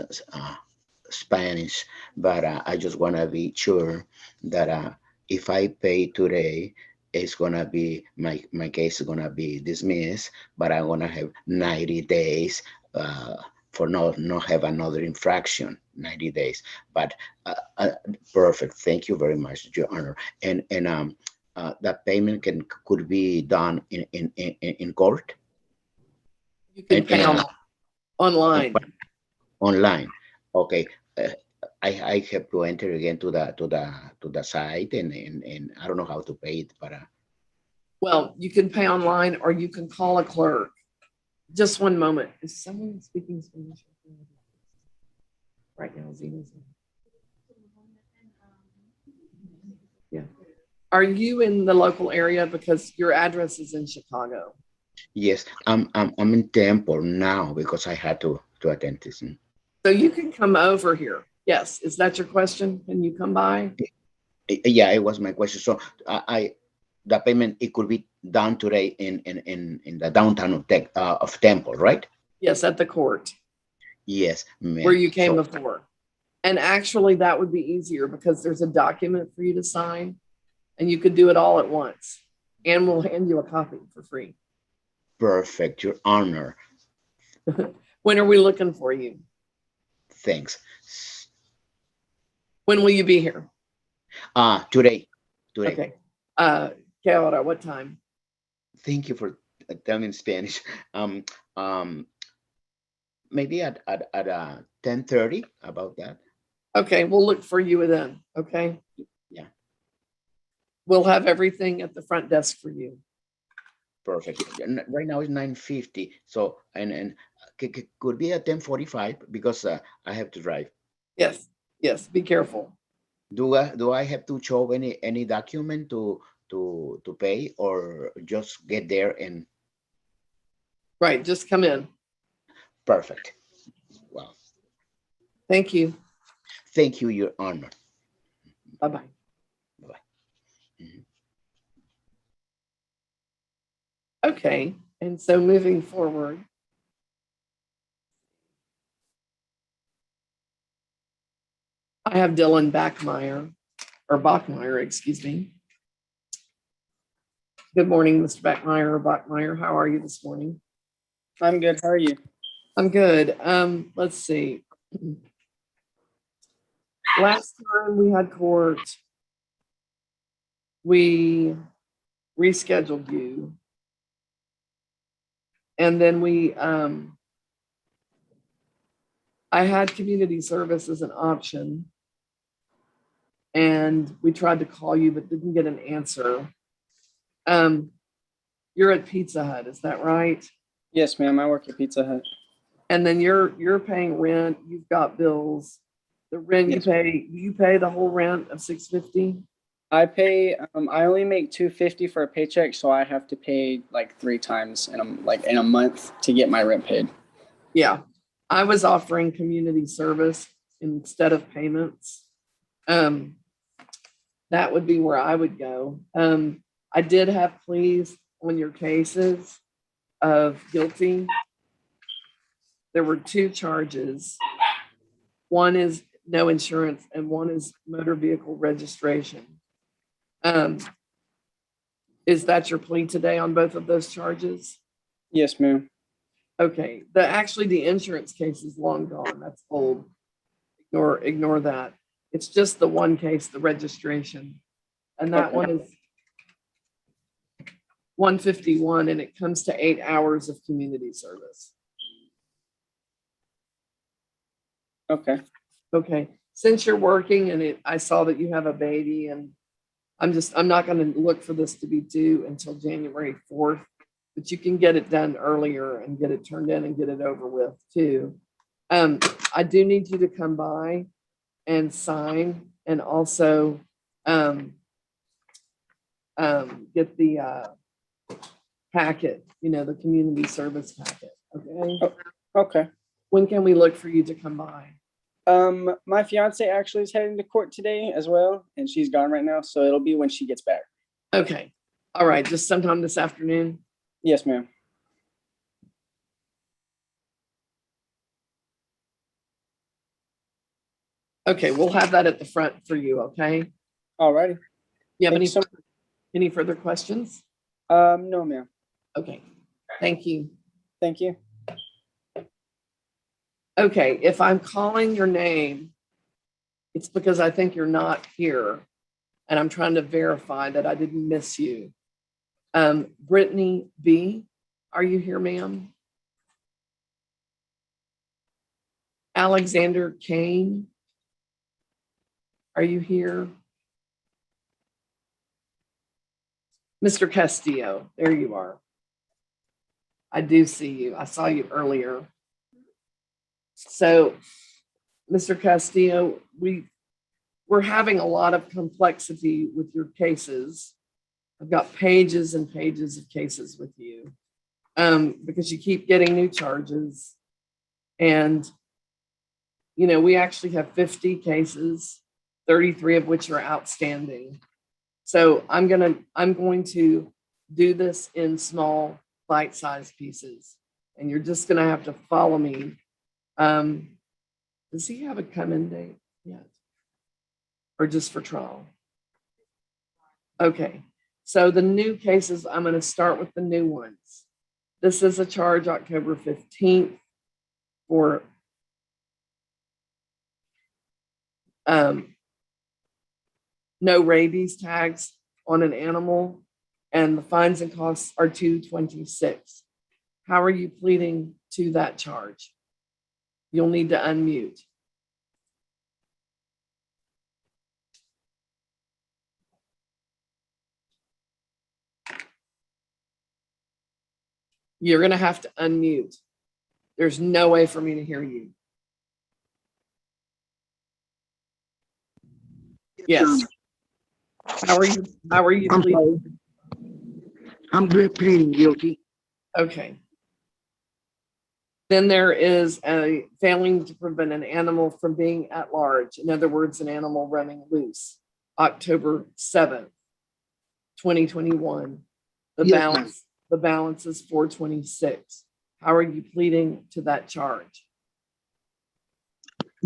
Spanish, but I just want to be sure that if I pay today, it's gonna be my case is gonna be dismissed, but I'm gonna have 90 days for not have another infraction, 90 days. But perfect. Thank you very much, Your Honor. And that payment could be done in court. You can pay online. Online. Okay. I have to enter again to the site and I don't know how to pay it, but Well, you can pay online or you can call a clerk. Just one moment. Is someone speaking Spanish right now? Zena's in. Yeah. Are you in the local area? Because your address is in Chicago. yes, I'm in Temple now because I had to attend this. So you can come over here. Yes. Is that your question? Can you come by? Yeah, it was my question. So the payment, it could be done today in the downtown of Temple, right? Yes, at the court. Yes, ma'am. Where you came before. And actually that would be easier because there's a document for you to sign and you could do it all at once. And we'll hand you a copy for free. Perfect, Your Honor. When are we looking for you? Thanks. When will you be here? Today. Okay. ¿Qué hora? What time? Thank you for telling me in Spanish. Maybe at 10:30, about that. Okay, we'll look for you then. Okay. Yeah. We'll have everything at the front desk for you. Perfect. Right now it's 9:50. So and could be at 10:45 because I have to drive. Yes. Yes. Be careful. Do I have to show any document to pay or just get there and? Right. Just come in. Perfect. Wow. Thank you. Thank you, Your Honor. Bye-bye. Bye-bye. Mm-hmm. Okay. And so moving forward, I have Dylan Bachmeyer, excuse me. Good morning, Mr. Bachmeyer. How are you this morning? I'm good. How are you? I'm good. Let's see. Last time we had court, we rescheduled you. And then I had community service as an option. And we tried to call you, but didn't get an answer. You're at Pizza Hut, is that right? Yes, ma'am. I work at Pizza Hut. And then you're paying rent, you've got bills. The rent Yes. you pay the whole rent of $650? I pay. I only make $250 for a paycheck, so I have to pay like 3 times in a month to get my rent paid. Yeah, I was offering community service instead of payments. That would be where I would go. I did have pleas on your cases of guilty. There were 2 charges. One is no insurance and one is motor vehicle registration. Is that your plea today on both of those charges? Yes, ma'am. Okay. The insurance case is long gone. That's old. Ignore that. It's just the one case, the registration. And that one is 151 and it comes to 8 hours of community service. Okay. Okay. Since you're working and I saw that you have a baby and I'm not going to look for this to be due until January 4th, but you can get it done earlier and get it turned in and get it over with too. I do need you to come by and sign and also get the packet, the community service packet. Okay. Okay. When can we look for you to come by? My fiance actually is heading to court today as well, and she's gone right now, so it'll be when she gets back. Okay. All right. Just sometime this afternoon. Yes, ma'am. Okay. We'll have that at the front for you. Okay. All righty. You have Thank any, you so much. any further questions? No, ma'am. Okay. Thank you. Thank you. Okay. If I'm calling your name, it's because I think you're not here. And I'm trying to verify that I didn't miss you. Brittany B, are you here, ma'am? Alexander Kane, are you here? Mr. Castillo, there you are. I do see you. I saw you earlier. So, Mr. Castillo, we're having a lot of complexity with your cases. I've got pages and pages of cases with you because you keep getting new charges. And, you know, we actually have 50 cases, 33 of which are outstanding. So I'm going to do this in small bite-sized pieces. And you're just going to have to follow me. Does he have a come-in date yet? Or just for trial? Okay. So the new cases, I'm going to start with the new ones. This is a charge October 15th for no rabies tags on an animal, and the fines and costs are $226. How are you pleading to that charge? You'll need to unmute. You're going to have to unmute. There's no way for me to hear you. Yes. How are you? How are you pleading? I'm pleading guilty. Okay. Then there is a failing to prevent an animal from being at large. In other words, an animal running loose. October 7th, 2021. The balance is 426. How are you pleading to that charge?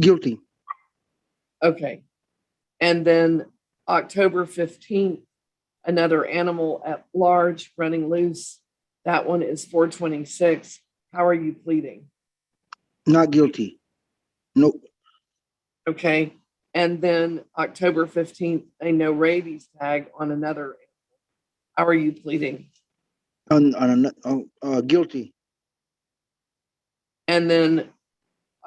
Guilty. Okay. And then October 15th, another animal at large running loose. That one is 426. How are you pleading? Not guilty. Nope. Okay. And then October 15th, a no rabies tag on another animal. How are you pleading? Guilty. And then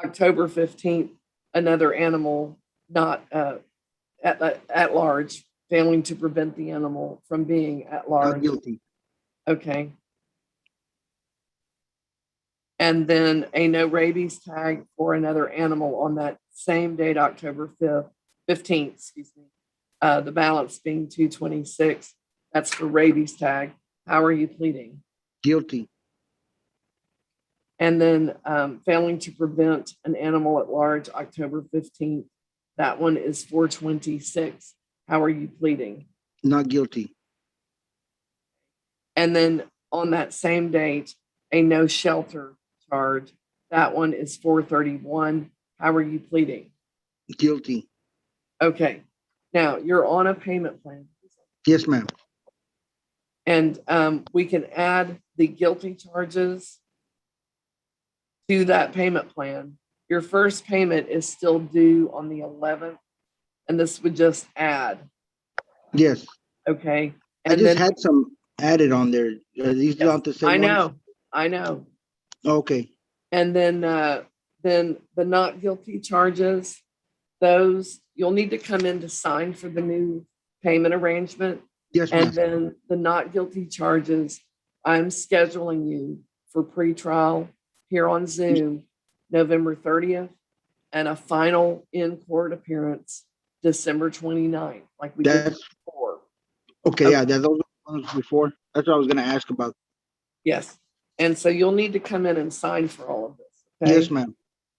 October 15th, another animal not at large, failing to prevent the animal from being at large. Not guilty. Okay. And then a no rabies tag for another animal on that same date, October 15th, excuse me. The balance being 226. That's for rabies tag. How are you pleading? Guilty. And then failing to prevent an animal at large, October 15th. That one is 426. How are you pleading? Not guilty. And then on that same date, a no shelter charge. That one is 431. How are you pleading? Guilty. Okay. Now you're on a payment plan. Yes, ma'am. And we can add the guilty charges to that payment plan. Your first payment is still due on the 11th, and this would just add. Yes. Okay. I And just then had some added on there. Are these not the same ones? I know. Okay. And then the not guilty charges, those you'll need to come in to sign for the new payment arrangement. Yes, ma'am. And then the not guilty charges, I'm scheduling you for pretrial here on Zoom, November 30th, and a final in-court appearance, December 29th, like we did before. Okay, yeah, those were the ones before. That's what I was going to ask about. Yes. And so you'll need to come in and sign for all of this. Okay? Yes, ma'am.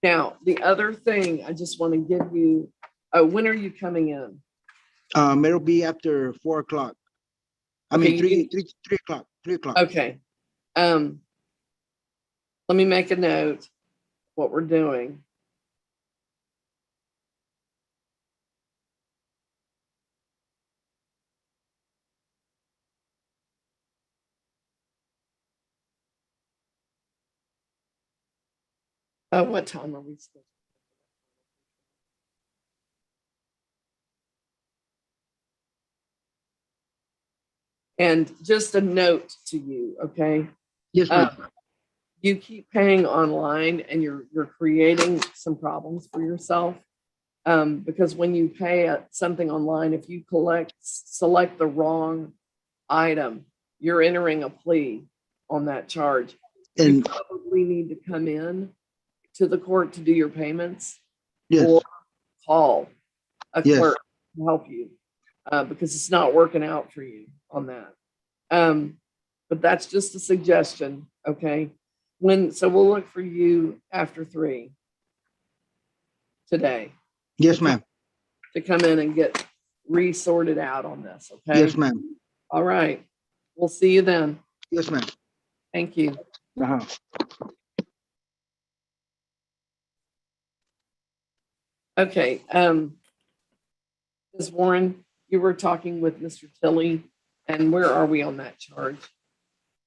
Now, the other thing I just want to give you, when are you coming in? It'll be after 4 o'clock. I Okay, mean, 3 o'clock, 3 o'clock. Okay. Let me make a note what we're doing. What time are we supposed to? And just a note to you, okay? Yes, ma'am. You keep paying online and you're creating some problems for yourself. Because when you pay something online, if you select the wrong item, you're entering a plea on that charge. You And probably need to come in to the court to do your payments yes, or call a Yes. clerk to help you because it's not working out for you on that. But that's just a suggestion, okay? So we'll look for you after 3 today yes, ma'am. to come in and get resorted out on this, okay? Yes, ma'am. All right. We'll see you then. Yes, ma'am. Thank you. Uh-huh. Okay. Ms. Warren, you were talking with Mr. Tilley, and where are we on that charge?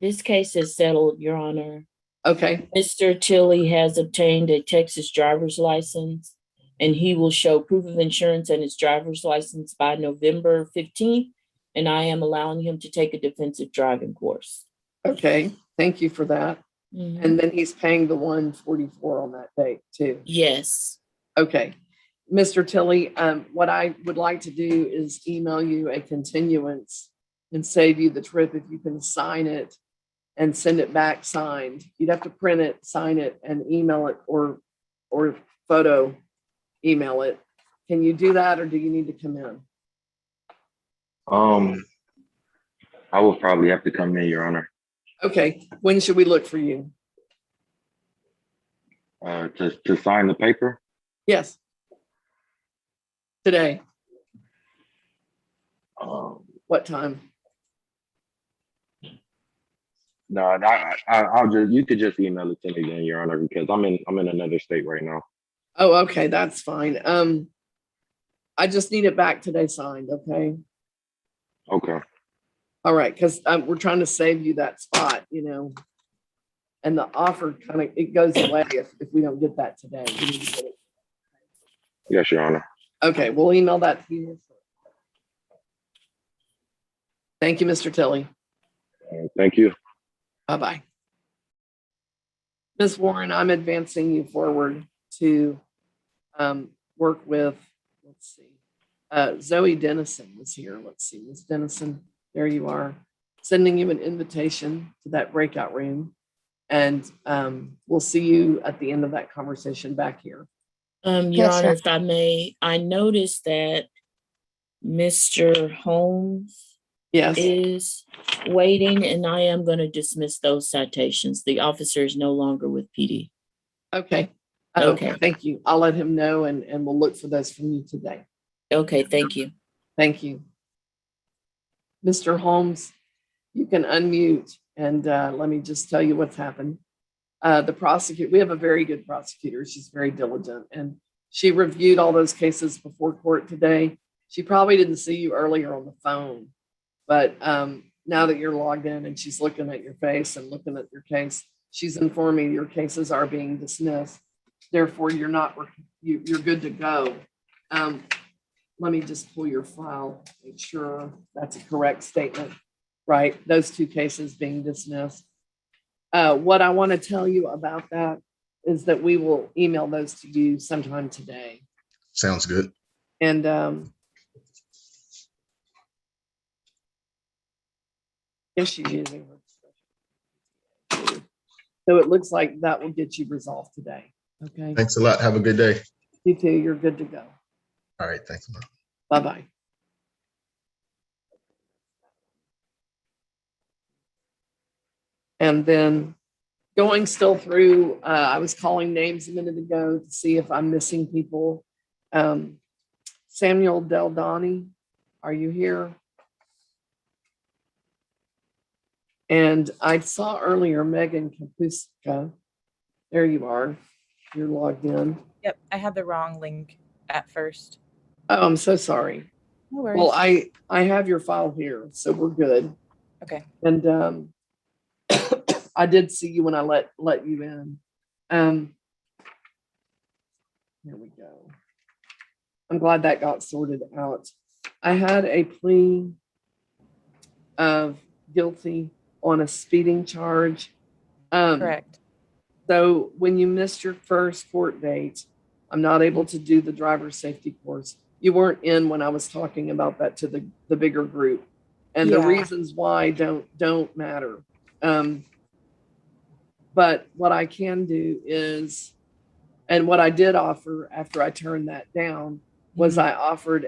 This case is settled, Your Honor. Okay. Mr. Tilley has obtained a Texas driver's license, and he will show proof of insurance and his driver's license by November 15th, and I am allowing him to take a defensive driving course. Okay. Thank you for that. And then he's paying the $144 on that date too. Yes. Okay. Mr. Tilley, what I would like to do is email you a continuance and save you the trip if you can sign it and send it back signed. You'd have to print it, sign it, and email it or photo email it. Can you do that or do you need to come in? I will probably have to come in, Your Honor, Okay. When should we look for you? to sign the paper. Yes. Today. What time? No, I'll just, you could just email it to me then, Your Honor, because I'm in another state right now. Oh, okay. That's fine. I just need it back today signed. Okay. Okay. All right. Because we're trying to save you that spot, and the offer it goes away if we don't get that today. We need to get it. Yes, Your Honor. Okay. We'll email that to you. Thank you, Mr. Tilley. Thank you. Bye-bye. Ms. Warren, I'm advancing you forward to work with, let's see, Zoe Dennison is here. Let's see, Ms. Dennison, there you are. Sending you an invitation to that breakout room. And we'll see you at the end of that conversation back here. Your Honor, if I may, I noticed that Mr. Holmes is waiting, and I am going to dismiss those citations. The officer is no longer with PD. Okay. Okay. Thank you. I'll let him know and we'll look for those from you today. Okay. Thank you. Thank you. Mr. Holmes, you can unmute and let me just tell you what's happened. The prosecutor, we have a very good prosecutor. She's very diligent and she reviewed all those cases before court today. She probably didn't see you earlier on the phone. But now that you're logged in and she's looking at your face and looking at your case, she's informing your cases are being dismissed. Therefore, you're good to go. Let me just pull your file, make sure that's a correct statement, right? Those 2 cases being dismissed. What I want to tell you about that is that we will email those to you sometime today. Sounds good. And she's using her discretion. So it looks like that will get you resolved today. Okay. Thanks a lot. Have a good day. You too. You're good to go. All right. Thanks a lot. Bye-bye. And then Going still through, I was calling names a minute ago to see if I'm missing people. Samuel Deldani, are you here? And I saw earlier Megan Kapuska. There you are. You're logged in. Yep, I had the wrong link at first. Oh, I'm so sorry. No worries. Well, I have your file here, so we're good. Okay. And I did see you when I let you in. Here we go. I'm glad that got sorted out. I had a plea of guilty on a speeding charge. Correct. So when you missed your first court date, I'm not able to do the driver's safety course. You weren't in when I was talking about that to the bigger group. And the Yeah. reasons why don't matter. But what I can do is, and what I did offer after I turned that down was I offered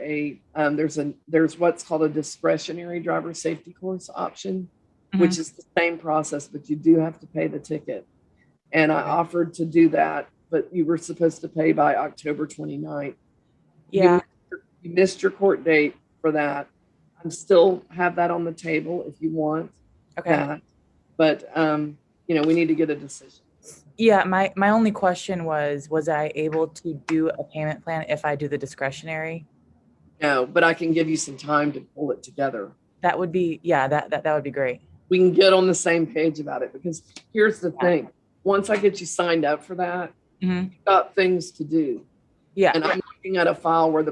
there's what's called a discretionary driver safety course option, which is the same process, but you do have to pay the ticket. And I offered to do that, but you were supposed to pay by October 29th. Yeah. You missed your court date for that. I still have that on the table if you want. Okay. That. But we need to get a decision. Yeah, my only question was I able to do a payment plan if I do the discretionary? No, but I can give you some time to pull it together. That would be, yeah, that would be great. We can get on the same page about it, because here's the thing. Once I get you signed up for that, you've got things to do. Yeah. And I'm looking at a file where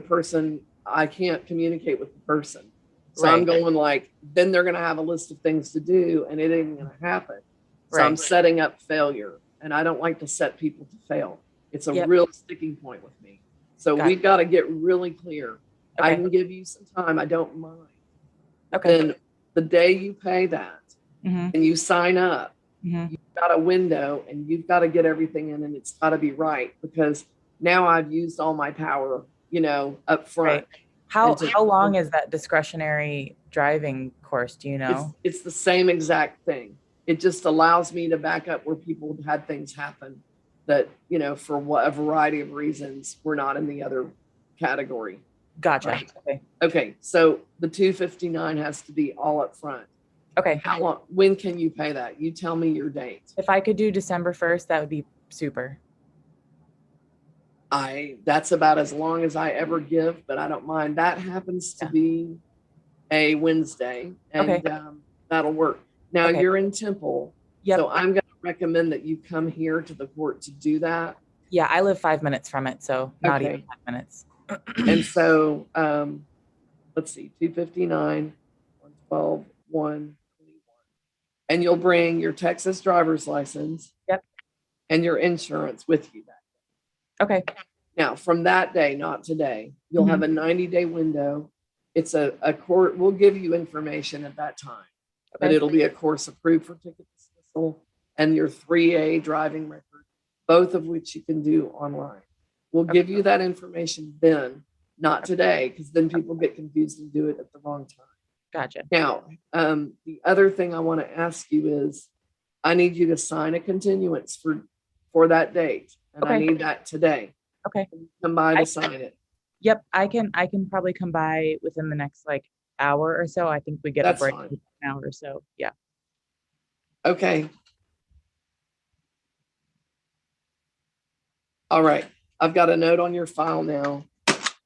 I can't communicate with the person. So Right. I'm going like, then they're going to have a list of things to do and it ain't going to happen. So I'm Right. setting up failure, and I don't like to set people to fail. It's a Yep. real sticking point with me. So Got we've got to get really clear. I Okay. can give you some time. I don't mind. Okay. Then the day you pay that Mhm. and you sign up, Mhm. you've got a window and you've got to get everything in, and it's got to be right, because now I've used all my power, up front. Right. How And to- long is that discretionary driving course? Do you know? It's the same exact thing. It just allows me to back up where people had things happen that, for a variety of reasons, were not in the other category. Gotcha. Right. Okay. Okay. So the 259 has to be all up front. Okay. How long, when can you pay that? You tell me your date. If I could do December 1st, that would be super. That's about as long as I ever give, but I don't mind. That happens to be a Wednesday, and Okay. That'll work. Now Okay. you're in Temple. Yep. So I'm going to recommend that you come here to the court to do that. Yeah, I live 5 minutes from it, so not Okay. even 5 minutes. And so, let's see, 259, 112, 121. And you'll bring your Texas driver's license. Yep. And your insurance with you. Okay. Now, from that day, not today, you'll have a 90-day window. It's a court, we'll give you information at that time, but Okay. it'll be a course approved for ticket dismissal and your 3A driving record, both of which you can do online. We'll give you that information then, not today, because then people get confused and do it at the wrong time. Gotcha. Now, the other thing I want to ask you is, I need you to sign a continuance for that date, and I Okay. need that today. Okay. Come by to sign it. Yep, I can probably come by within the next hour or so. I think we get That's a break fine. in an hour or so. Yeah. Okay. All right. I've got a note on your file now,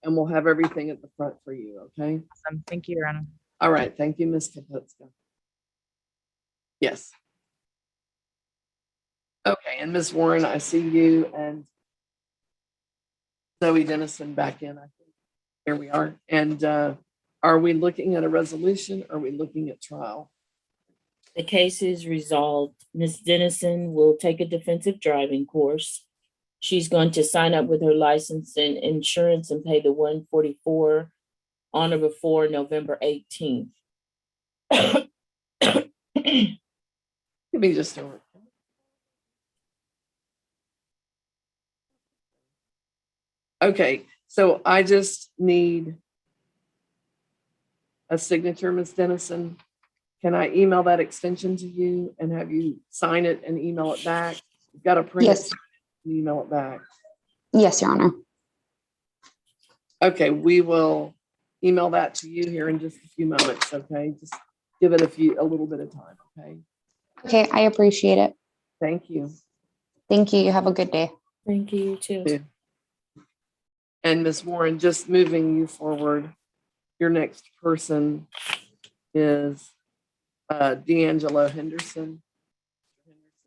and we'll have everything at the front for you. Okay. Awesome. Thank you, Your Honor. All right. Thank you, Ms. Kaputska. Yes. Okay. And Ms. Warren, I see you, and Zoe Dennison back in, I think. Here we are. And are we looking at a resolution? Or are we looking at trial? The case is resolved. Ms. Dennison will take a defensive driving course. She's going to sign up with her license and insurance and pay the $144 on or before November 18th. Give me just a moment. Okay, so I just need a signature, Ms. Dennison. can I email that extension to you and have you sign it and email it back? You've got to print Yes. it and email it back. Yes, Your Honor. Okay, we will email that to you here in just a few moments, okay? Just give it a little bit of time, okay? Okay, I appreciate it. Thank you. Thank you. You have a good day. Thank you too. And Ms. Warren, just moving you forward, your next person is D'Angelo Henderson.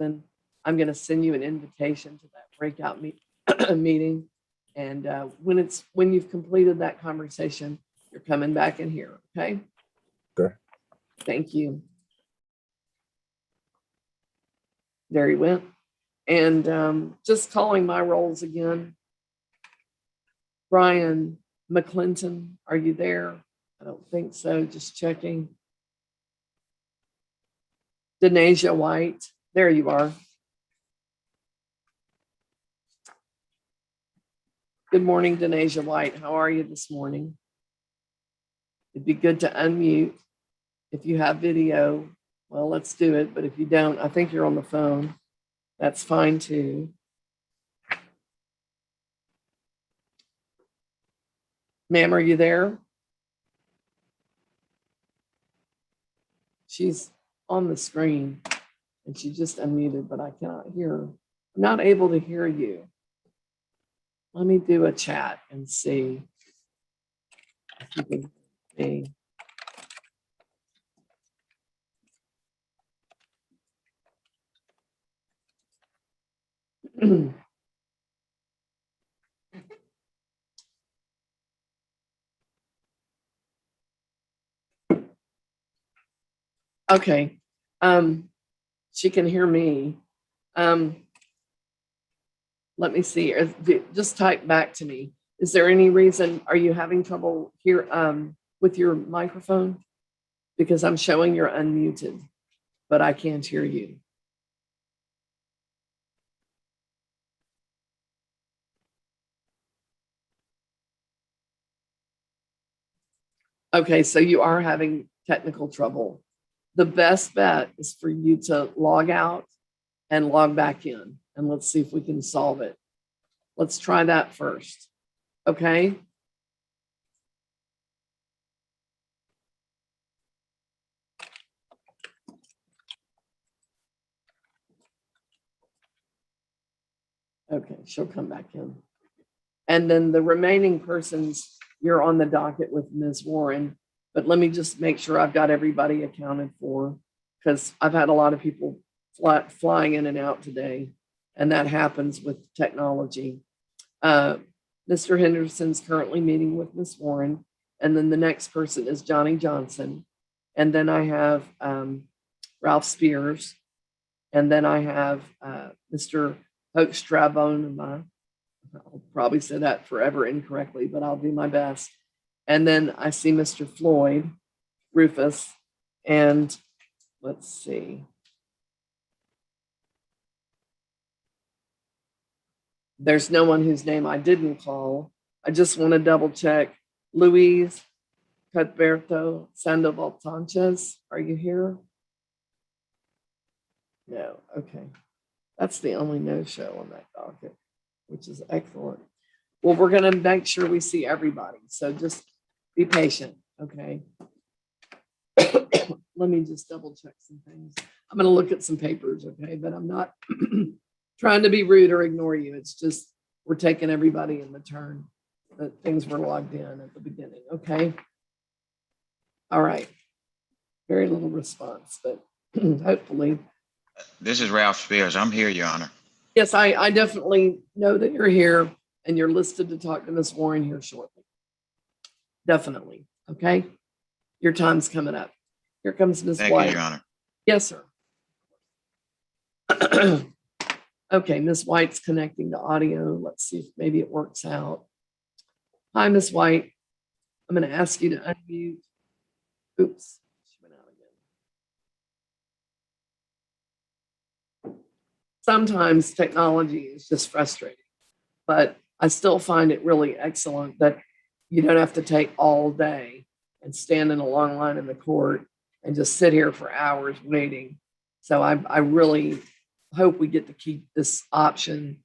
I'm going to send you an invitation to that breakout meeting. And when you've completed that conversation, you're coming back in here, okay? Okay. Thank you. There he went. And just calling my roles again. Brian McClinton, are you there? I don't think so, just checking. Denasia White, there you are. Good morning, Denasia White. How are you this morning? It'd be good to unmute. If you have video, well, let's do it. But if you don't, I think you're on the phone. That's fine too. Ma'am, are you there? She's on the screen and she just unmuted, but I cannot hear her. I'm not able to hear you. Let me do a chat and see if you can hear me. Okay. She can hear me. Let me see. Just type back to me. Is there any reason, are you having trouble here with your microphone? Because I'm showing you're unmuted, but I can't hear you. Okay, so you are having technical trouble. The best bet is for you to log out and log back in, and let's see if we can solve it. Let's try that first, okay? Okay, she'll come back in. And then the remaining persons, you're on the docket with Ms. Warren, but let me just make sure I've got everybody accounted for, because I've had a lot of people flying in and out today, and that happens with technology. Mr. Henderson's currently meeting with Ms. Warren, and then the next person is Johnny Johnson. And then I have Ralph Spears, and then I have Mr. Hoekstrabonema. I'll probably say that forever incorrectly, but I'll do my best. And then I see Mr. Floyd Rufus, and let's see. There's no one whose name I didn't call. I just want to double check. Luis Cuthberto Sandoval Sanchez, are you here? No, okay. That's the only no-show on that docket, which is excellent. Well, we're going to make sure we see everybody. So just be patient, okay? Let me just double check some things. I'm going to look at some papers, okay? But I'm not trying to be rude or ignore you. It's just we're taking everybody in the turn that things were logged in at the beginning, okay? All right. Very little response, but hopefully. This is Ralph Spears. I'm here, Your Honor. Yes, I definitely know that you're here and you're listed to talk to Ms. Warren here shortly. Definitely, okay? Your time's coming up. Here comes Ms. Thank White. you, Your Honor. Yes, sir. Okay, Ms. White's connecting to audio. Let's see if maybe it works out. Hi, Ms. White. I'm going to ask you to unmute. Oops, she went out again. Sometimes technology is just frustrating, but I still find it really excellent that you don't have to take all day and stand in a long line in the court and just sit here for hours waiting. So I really hope we get to keep this option,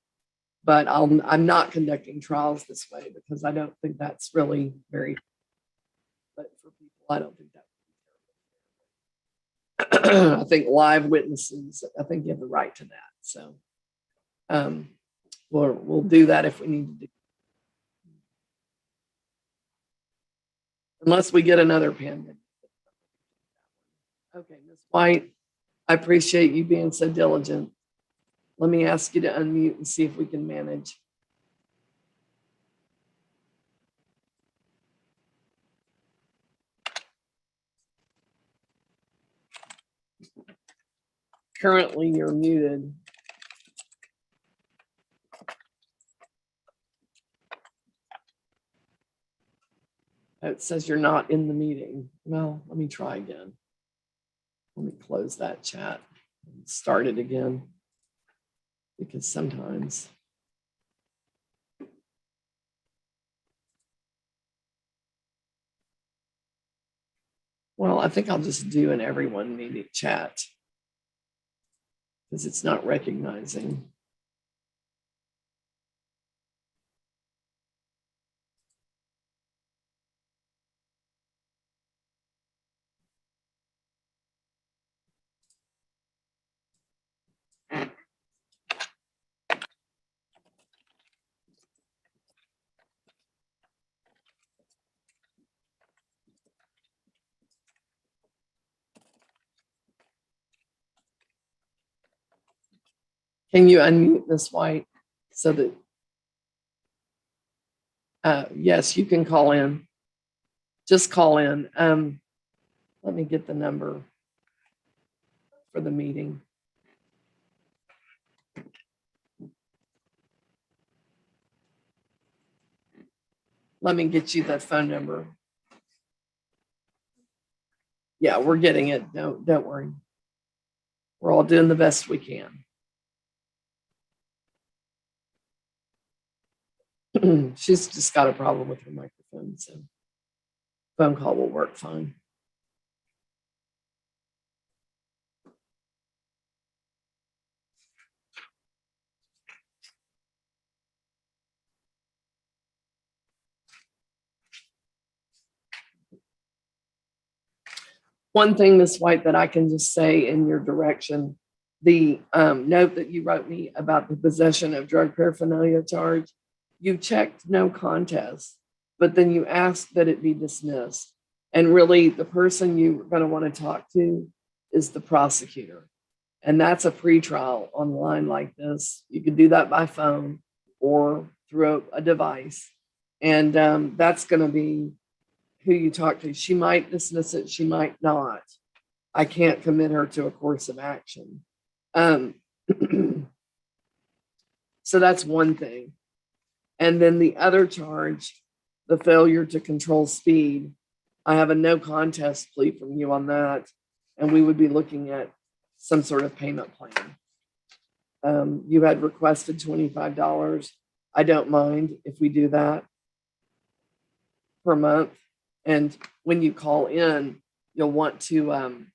but I'm not conducting trials this way because I don't think that's really very, but for people, I don't think that. I think live witnesses, I think you have the right to that. So we'll do that if we need to do. Unless we get another pandemic. Okay, Ms. White, I appreciate you being so diligent. Let me ask you to unmute and see if we can manage. Currently, you're muted. It says you're not in the meeting. Well, let me try again. Let me close that chat and start it again. Because sometimes. Well, I think I'll just do an everyone meeting chat. Because it's not recognizing. Can you unmute Ms. White so that, yes, you can call in. Just call in. Let me get the number for the meeting. Let me get you that phone number. Yeah, we're getting it. Don't worry. We're all doing the best we can. She's just got a problem with her microphone, so phone call will work fine. One thing, Ms. White, that I can just say in your direction, the note that you wrote me about the possession of drug paraphernalia charge, you checked no contest, but then you asked that it be dismissed. And really the person you're going to want to talk to is the prosecutor. And that's a pretrial online like this. You can do that by phone or through a device. And that's going to be who you talk to. She might dismiss it, she might not. I can't commit her to a course of action. So that's one thing. And then the other charge, the failure to control speed, I have a no contest plea from you on that. And we would be looking at some sort of payment plan. You had requested $25. I don't mind if we do that per month. And when you call in, you'll want to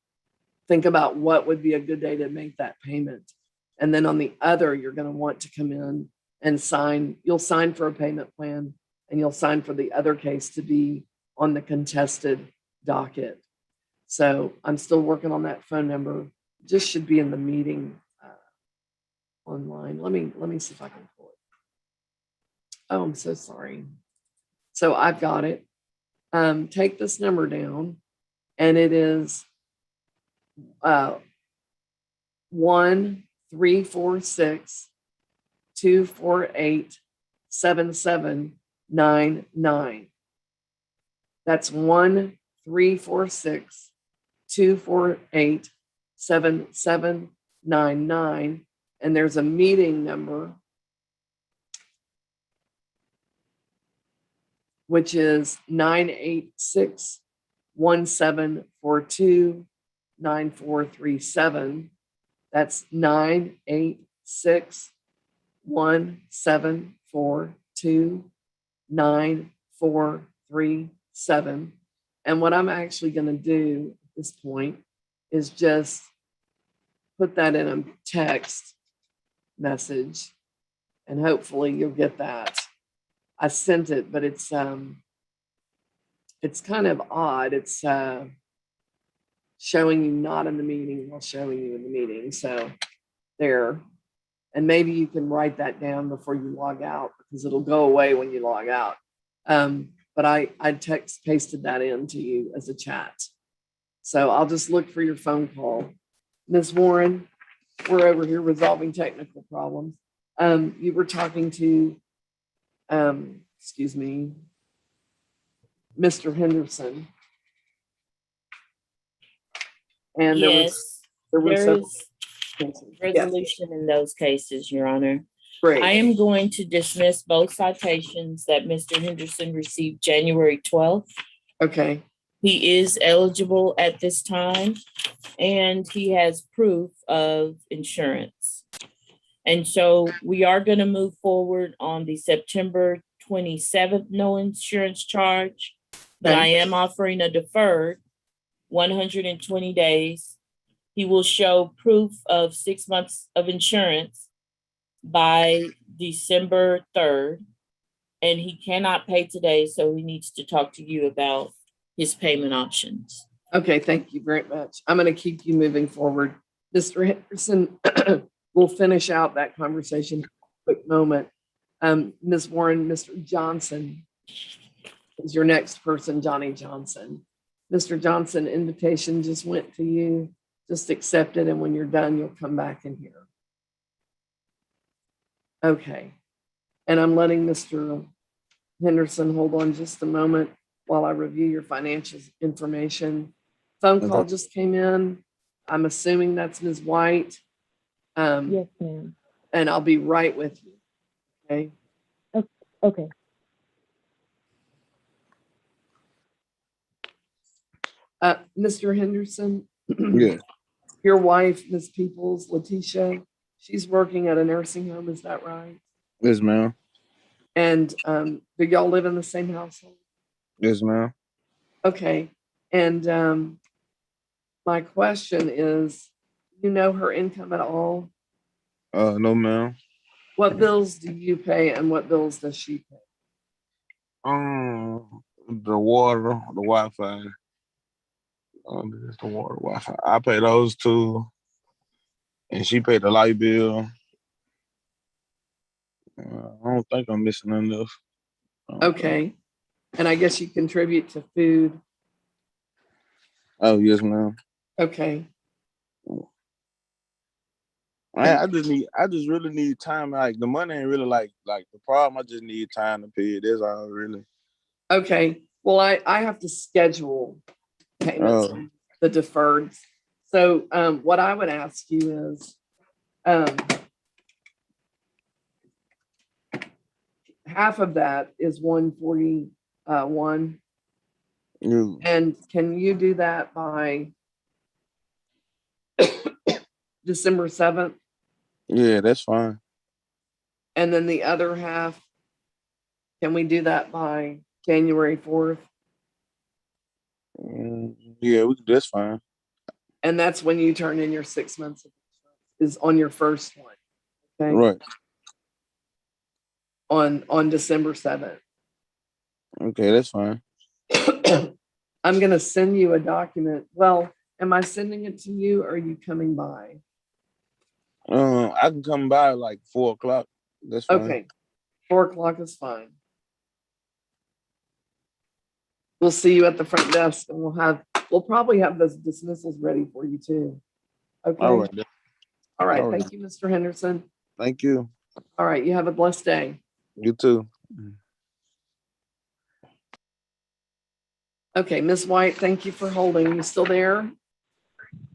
think about what would be a good day to make that payment. And then on the other, you're going to want to come in and sign. You'll sign for a payment plan and you'll sign for the other case to be on the contested docket. So I'm still working on that phone number. Just should be in the meeting online. Let me see if I can pull it. Oh, I'm so sorry. So I've got it. Take this number down, and it is 1-346-248-7799. That's 1-346-248-7799. And there's a meeting number, which is 986-1742-9437. That's 986-1742-9437. And what I'm actually going to do at this point is just put that in a text message and hopefully you'll get that. I sent it, but it's kind of odd. It's showing you not in the meeting while showing you in the meeting. So there, and maybe you can write that down before you log out because it'll go away when you log out. But I text pasted that in to you as a chat. So I'll just look for your phone call. Ms. Warren, we're over here resolving technical problems. You were talking to, excuse me, Mr. Henderson. And Yes, there were there several is cases. resolution in those cases, Your Honor. Great. I am going to dismiss both citations that Mr. Henderson received January 12th. Okay. He is eligible at this time, and he has proof of insurance. And so we are going to move forward on the September 27th no insurance charge, but I am offering a deferred 120 days. He will show proof of 6 months of insurance by December 3rd, and he cannot pay today, so he needs to talk to you about his payment options. Okay, thank you very much. I'm going to keep you moving forward. Mr. Henderson, we'll finish out that conversation in a quick moment. Ms. Warren, Mr. Johnson is your next person, Johnny Johnson. Mr. Johnson, invitation just went to you. Just accept it, and when you're done, you'll come back in here. Okay. And I'm letting Mr. Henderson hold on just a moment while I review your financial information. Phone call just came in. I'm assuming that's Ms. White. Yes, ma'am. And I'll be right with you. Okay. Okay. Mr. Henderson. Yeah. Your wife, Ms. Peoples, Letitia, she's working at a nursing home. Is that right? Yes, ma'am. And do y'all live in the same household? Yes, ma'am. Okay. And my question is, you know her income at all? No, ma'am. What bills do you pay and what bills does she pay? The water, the Wi-Fi. Just the water, Wi-Fi. I pay those two, and she paid the light bill. I don't think I'm missing none else. Okay. And I guess you contribute to food. Oh, yes, ma'am. Okay. I just really need time. Like the money ain't really like the problem. I just need time to pay it. That's all really. Okay. Well, I have to schedule payments on the deferred. So what I would ask you is half of that is 141. And can you do that by December 7th? Yeah, that's fine. And then the other half, can we do that by January 4th? Yeah, that's fine. And that's when you turn in your 6 months of insurance, is on your first one. Okay. Right. On December 7th. Okay, that's fine. I'm going to send you a document. Well, am I sending it to you or are you coming by? I can come by like 4 o'clock. That's fine. Okay. 4 o'clock is fine. We'll see you at the front desk and we'll probably have those dismissals ready for you too. Okay. All right. All right. All right. Thank you, Mr. Henderson. Thank you. All right. You have a blessed day. You too. Okay, Ms. White, thank you for holding. You still there?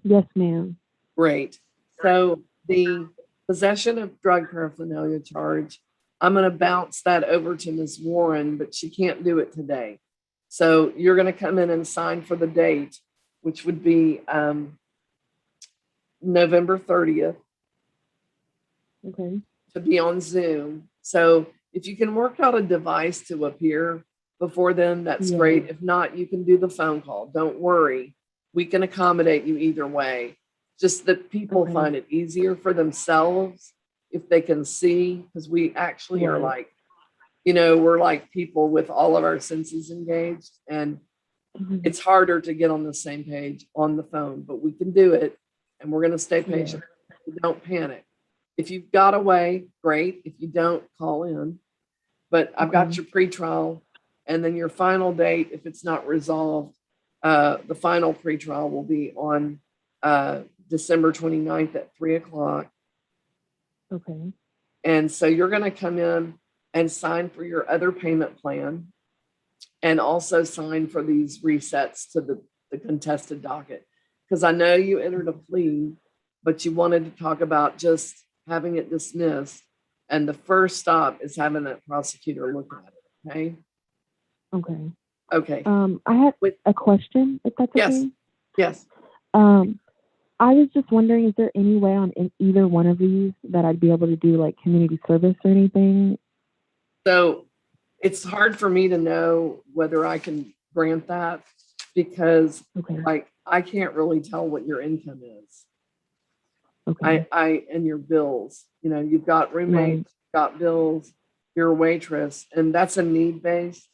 Yes, ma'am. Great. So the possession of drug paraphernalia charge, I'm going to bounce that over to Ms. Warren, but she can't do it today. So you're going to come in and sign for the date, which would be November 30th. Okay. To be on Zoom. So if you can work out a device to appear before then, that's great. If not, you can do the phone call. Don't worry. we can accommodate you either way. Just that people Okay. find it easier for themselves if they can see, because we actually are Right. like, we're like people with all of our senses engaged, and Mhm. it's harder to get on the same page on the phone, but we can do it, and we're going to stay patient. Don't panic. If you've got a way, great. If you don't, call in. But I've got Okay. your pretrial, and then your final date, if it's not resolved, the final pretrial will be on December 29th at 3:00. Okay. And so you're going to come in and sign for your other payment plan, and also sign for these resets to the contested docket. Because I know you entered a plea, but you wanted to talk about just having it dismissed. And the first stop is having that prosecutor look at it. Okay. Okay. Okay. I have a question, if that's Yes. okay. Yes. I was just wondering, is there any way on either one of these that I'd be able to do like community service or anything? So it's hard for me to know whether I can grant that, because like I can't really tell what your income is. Okay. I and your bills. You've got roommates, got bills, you're a waitress, and that's a need-based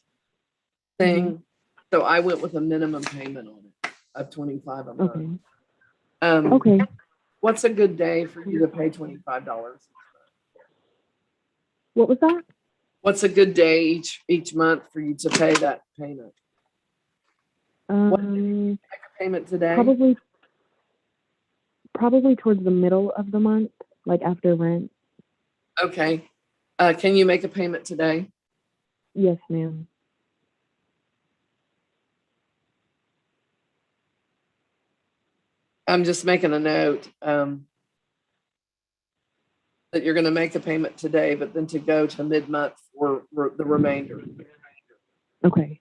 thing. So I went with a minimum payment on it of $25 a month. Okay. Okay. What's a good day for you to pay $25? What was that? What's a good day each month for you to pay that payment? Make a payment today? Probably towards the middle of the month, like after rent. Okay. Can you make a payment today? Yes, ma'am. I'm just making a note that you're going to make a payment today, but then to go to mid-month for the remainder. Okay.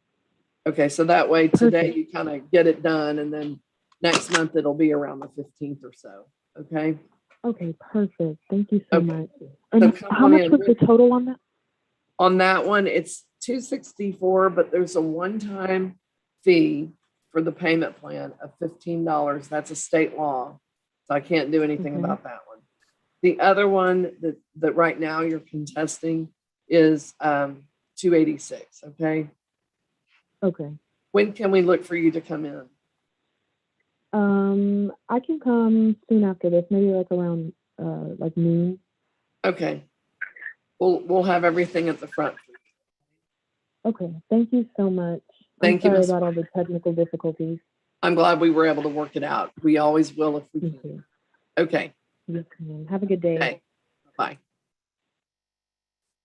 Okay, so that way today Perfect. you kind of get it done, and then next month it'll be around the 15th or so. Okay. Okay, perfect. Thank you so Okay. much. So And come how on much in. was the total on that? On that one, it's $264, but there's a one-time fee for the payment plan of $15. That's a state law, so I can't do anything Okay. about that one. The other one that right now you're contesting is $286. Okay. Okay. When can we look for you to come in? I can come soon after this, maybe like around like noon. Okay. We'll have everything at the front. Okay. Thank you so much. Thank you, I'm sorry Ms. about all the technical difficulties. I'm glad we were able to work it out. We always will if we Thank can. you. Okay. Yes, ma'am. Have a good day. Okay. Bye.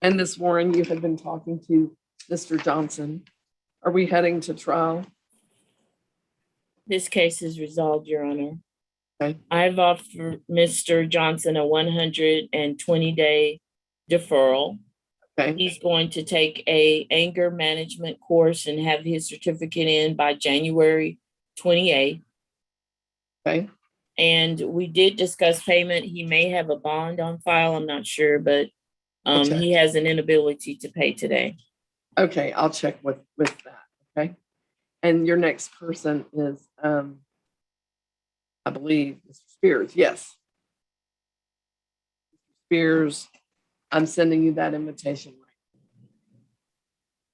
And Ms. Warren, you have been talking to Mr. Johnson. Are we heading to trial? This case is resolved, Your Honor. Okay. I've offered Mr. Johnson a 120-day deferral. Okay. He's going to take a anger management course and have his certificate in by January 28th. Okay. And we did discuss payment. He may have a bond on file, I'm not sure, but Okay. he has an inability to pay today. Okay, I'll check with that. Okay. And your next person is, I believe, Mr. Spears. Yes. Spears, I'm sending you that invitation.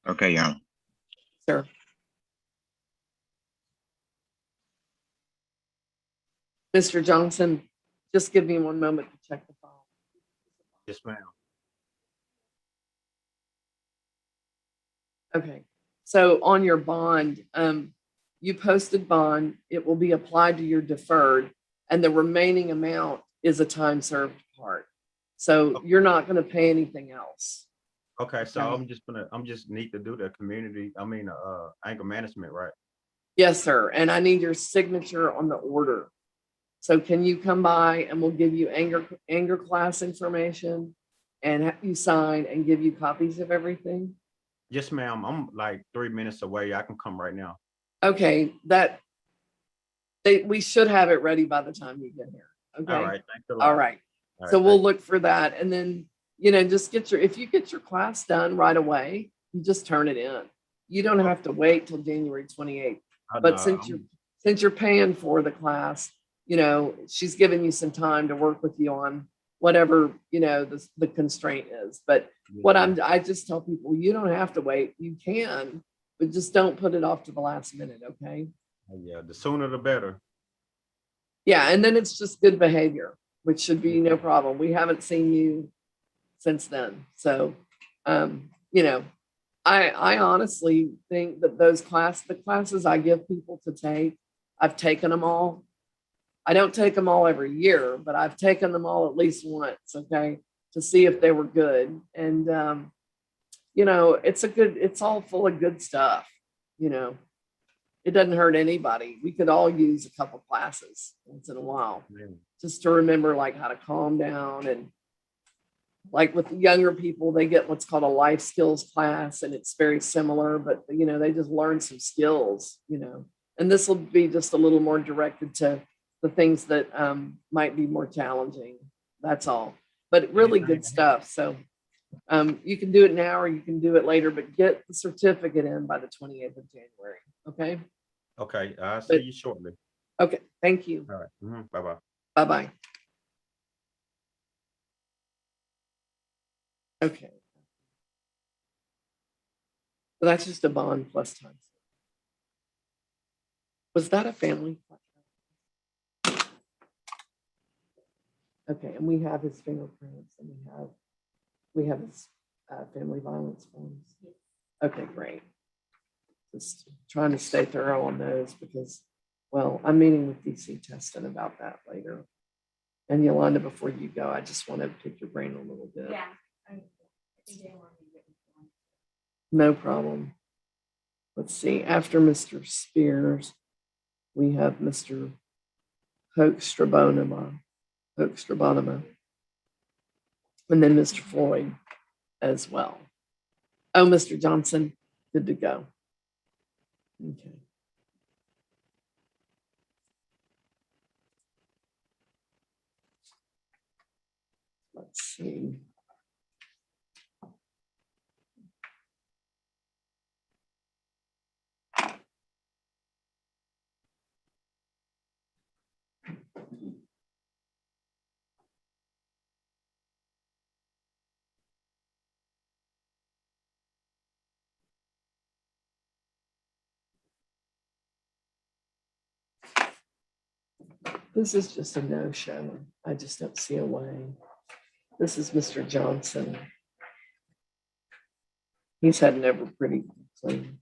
Okay, Your Honor. Sir. Mr. Johnson, just give me one moment to check the file. Yes, ma'am. Okay. So on your bond, you posted bond, it will be applied to your deferred, and the remaining amount is a time served part. So you're not going to pay anything else. Okay, so I'm just need to do the community, anger management, right? Yes, sir. And I need your signature on the order. So can you come by and we'll give you anger class information and have you sign and give you copies of everything? Yes, ma'am. I'm like 3 minutes away. I can come right now. Okay, we should have it ready by the time you get here. Okay. All right. Thanks a lot. All right. So we'll look for that. And then, just if you get your class done right away, you just turn it in. You don't have to wait till January 28th. But since you're paying for the class, you know, she's giving you some time to work with you on whatever, you know, the constraint is. But I just tell people, you don't have to wait. You can, but just don't put it off to the last minute. Okay. Yeah, the sooner the better. Yeah. And then it's just good behavior, which should be no problem. We haven't seen you since then. So, you know, I honestly think that the classes I give people to take, I've taken them all. I don't take them all every year, but I've taken them all at least once, okay, to see if they were good. And, you know, it's all full of good stuff. You know, it doesn't hurt anybody. We could all use a couple classes once in a while just to remember like how to calm down. And like with the younger people, they get what's called a life skills class, and it's very similar, but you know, they just learn some skills, you know, and this will be just a little more directed to the things that might be more challenging. That's all, but really good stuff. So you can do it now or you can do it later, but get the certificate in by the 28th of January. Okay. Okay. I'll see you shortly. Okay. Thank you. All right. Bye-bye. Bye-bye. Okay. So that's just a bond plus time. Was that a family? Okay, and we have his fingerprints and we have his family violence forms. Okay, great. Just trying to stay thorough on those because, well, I'm meeting with DC Teston about that later. And Yolanda, before you go, I just want to pick your brain a little bit. Yeah. I think they want me to get this one. No problem. Let's see. After Mr. Spears, we have Mr. Hoekstra-Bonema, and then Mr. Floyd as well. Oh, Mr. Johnson, good to go. Okay. Let's see. This is just a no-show. I just don't see a way. This is Mr. Johnson. He's had never pretty clean.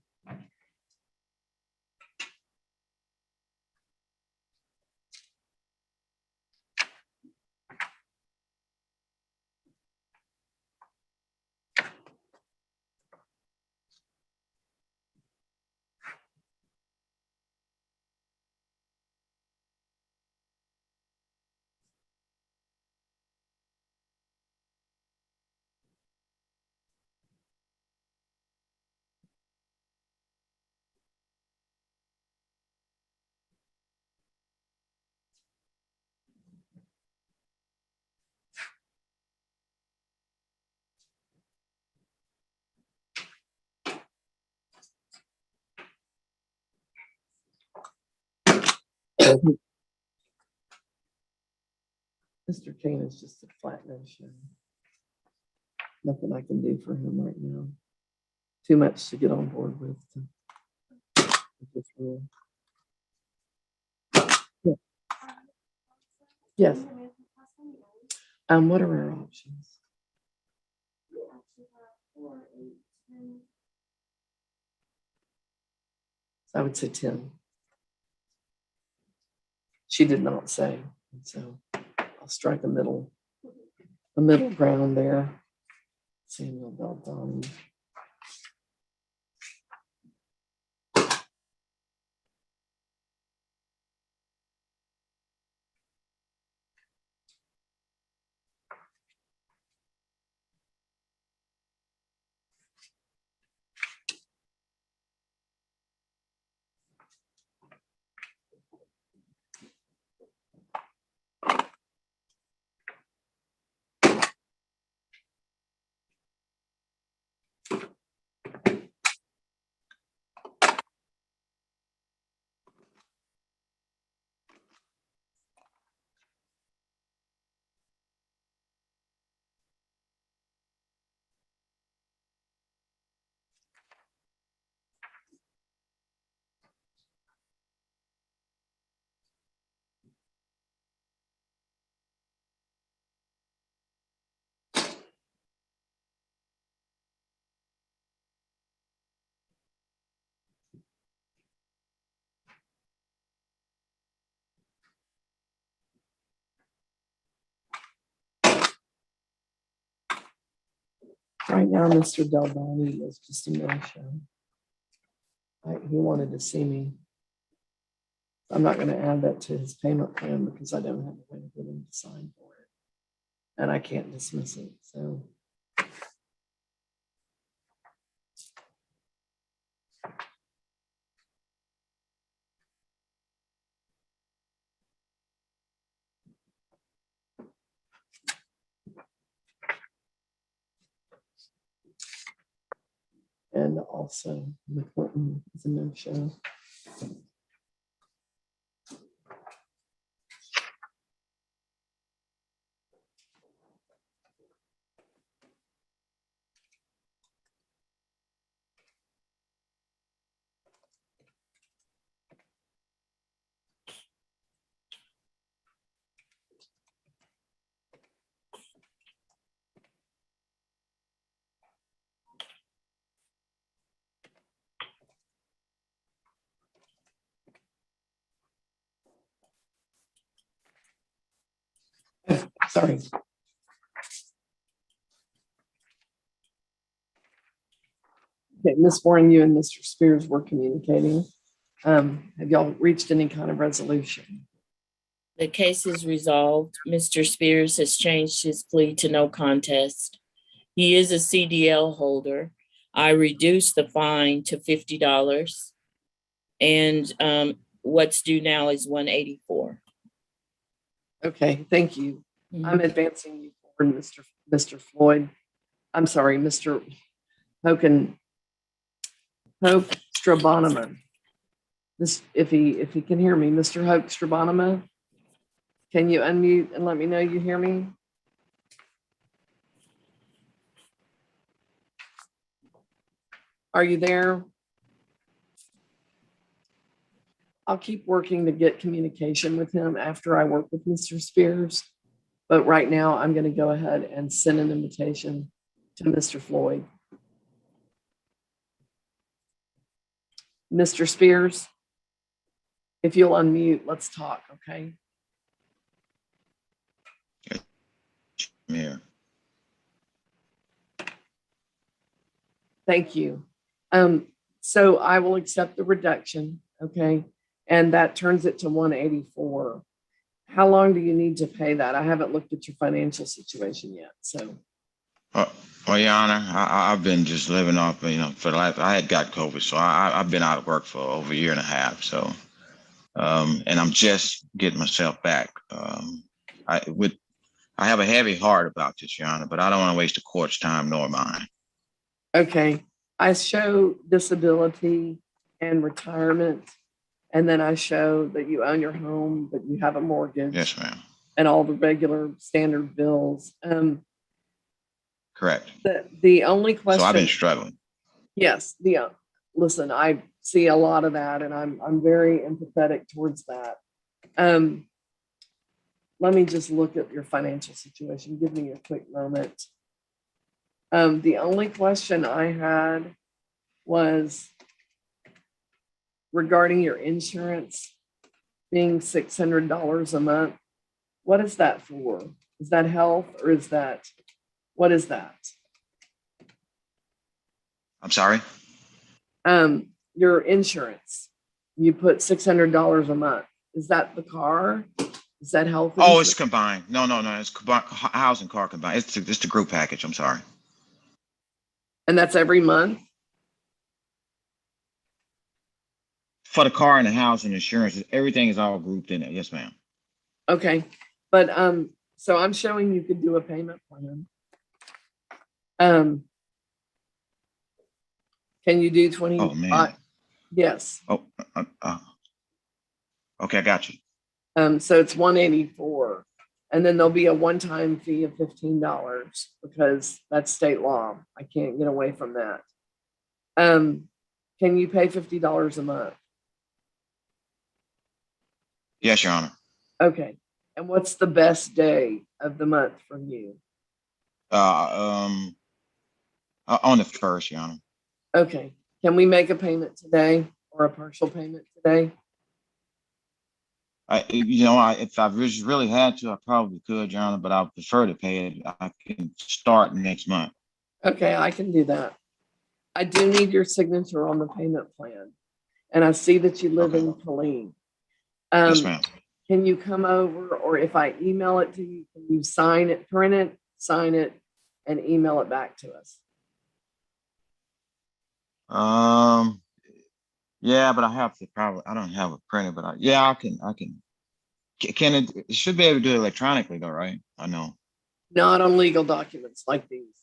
Mr. Kane is just a flat no show. Nothing I can do for him right now. Too much to get on board with. This rule. Yeah. Yes. What are our options? I would say 10. She did not say, so I'll strike a middle ground there. Samuel Beldon. Right now, Mr. Delboni is just a no-show. He wanted to see me. I'm not going to add that to his payment plan because I don't have a way to get him to sign for it. And I can't dismiss it, so. And also McClinton is a no-show. Sorry. Okay, Ms. Warren, you and Mr. Spears were communicating. Have y'all reached any kind of resolution? The case is resolved. Mr. Spears has changed his plea to no contest. He is a CDL holder. I reduced the fine to $50. And what's due now is $184. Okay, thank you. I'm advancing you forward, Mr. Floyd. I'm sorry, Mr. Hope Strabonima. This, if he can hear me, Mr. Hope Strabonima, can you unmute and let me know you hear me? Are you there? I'll keep working to get communication with him after I work with Mr. Spears. But right now, I'm going to go ahead and send an invitation to Mr. Floyd. Mr. Spears, if you'll unmute, let's talk, okay? Yeah. Thank you. So I will accept the reduction, okay? And that turns it to 184. How long do you need to pay that? I haven't looked at your financial situation yet, so. Well, Your Honor, I've been just living off, for the last, I had got COVID, so I've been out of work for over a year and a half, so. And I'm just getting myself back. I have a heavy heart about this, Your Honor, but I don't want to waste the court's time nor mine. Okay, I show disability and retirement, and then I show that you own your home, but you have a mortgage. Yes, ma'am. And all the regular standard bills. Correct. The only question. So I've been struggling. Yes, listen, I see a lot of that, and I'm very empathetic towards that. Let me just look at your financial situation. Give me a quick moment. The only question I had was regarding your insurance being $600 a month. What is that for? Is that health or is that, what is that? I'm sorry? Your insurance, you put $600 a month. Is that the car? Is that health insurance? Oh, it's combined. No. It's house and car combined. It's the group package. I'm sorry. And that's every month? For the car and the house and insurance, everything is all grouped in it. Yes, ma'am. Okay. But so I'm showing you could do a payment plan. Can you do 20? Oh, man. Yes. Oh, okay, I got you. So it's 184. And then there'll be a one-time fee of $15 because that's state law. I can't get away from that. Can you pay $50 a month? Yes, Your Honor. Okay. And what's the best day of the month for you? On the first, Your Honor. Okay. Can we make a payment today or a partial payment today? If I really had to, I probably could, Your Honor, but I prefer to pay it. I can start next month. Okay, I can do that. I do need your signature on the payment plan. And I see that you live in Killeen. Yes, ma'am. Can you come over, or if I email it to you, can you sign it, print it, sign it, and email it back to us? Yeah, but I have to probably, I don't have a printer, but yeah, I can. Can it should be able to do it electronically though, right? I know. Not on legal documents like these.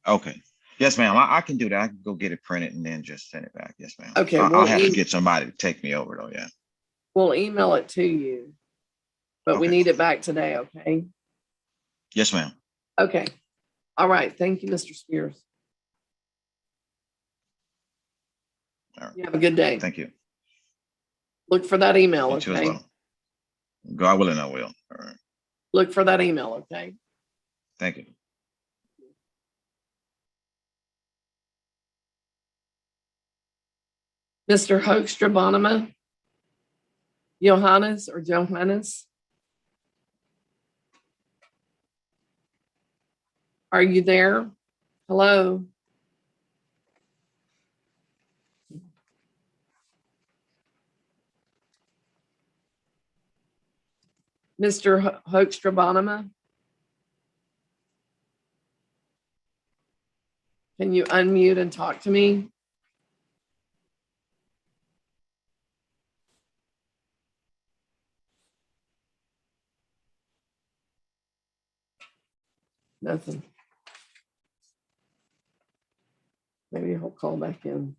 Okay. Yes, ma'am. I can do that. I can go get it printed and then just send it back. Yes, ma'am. Okay, I'll have to get somebody to take me over though. Yeah. We'll email it to you, but we Okay. need it back today, okay? Yes, ma'am. Okay. All right. Thank you, Mr. Spears. All right. You have a good day. Thank you. Look for that email, You too as okay? well. God willing, I will. All right. Look for that email, okay? Thank you. Mr. Hoekstra Bonema? Johannes or Johannes? Are you there? Hello? Mr. Hoekstra Bonema? Can you unmute and talk to me? Nothing. Maybe he'll call back in.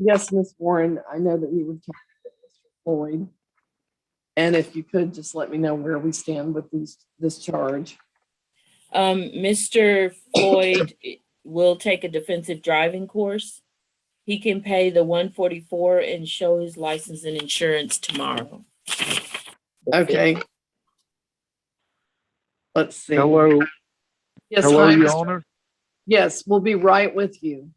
Yes, Miss Warren, I know that you were talking to Mr. Floyd. And if you could just let me know where we stand with this charge. Mr. Floyd will take a defensive driving course. He can pay the 144 and show his license and insurance tomorrow. Okay. Let's see. Hello. Yes, Hello, hi, Your Mr. Honor. Yes, we'll be right with you.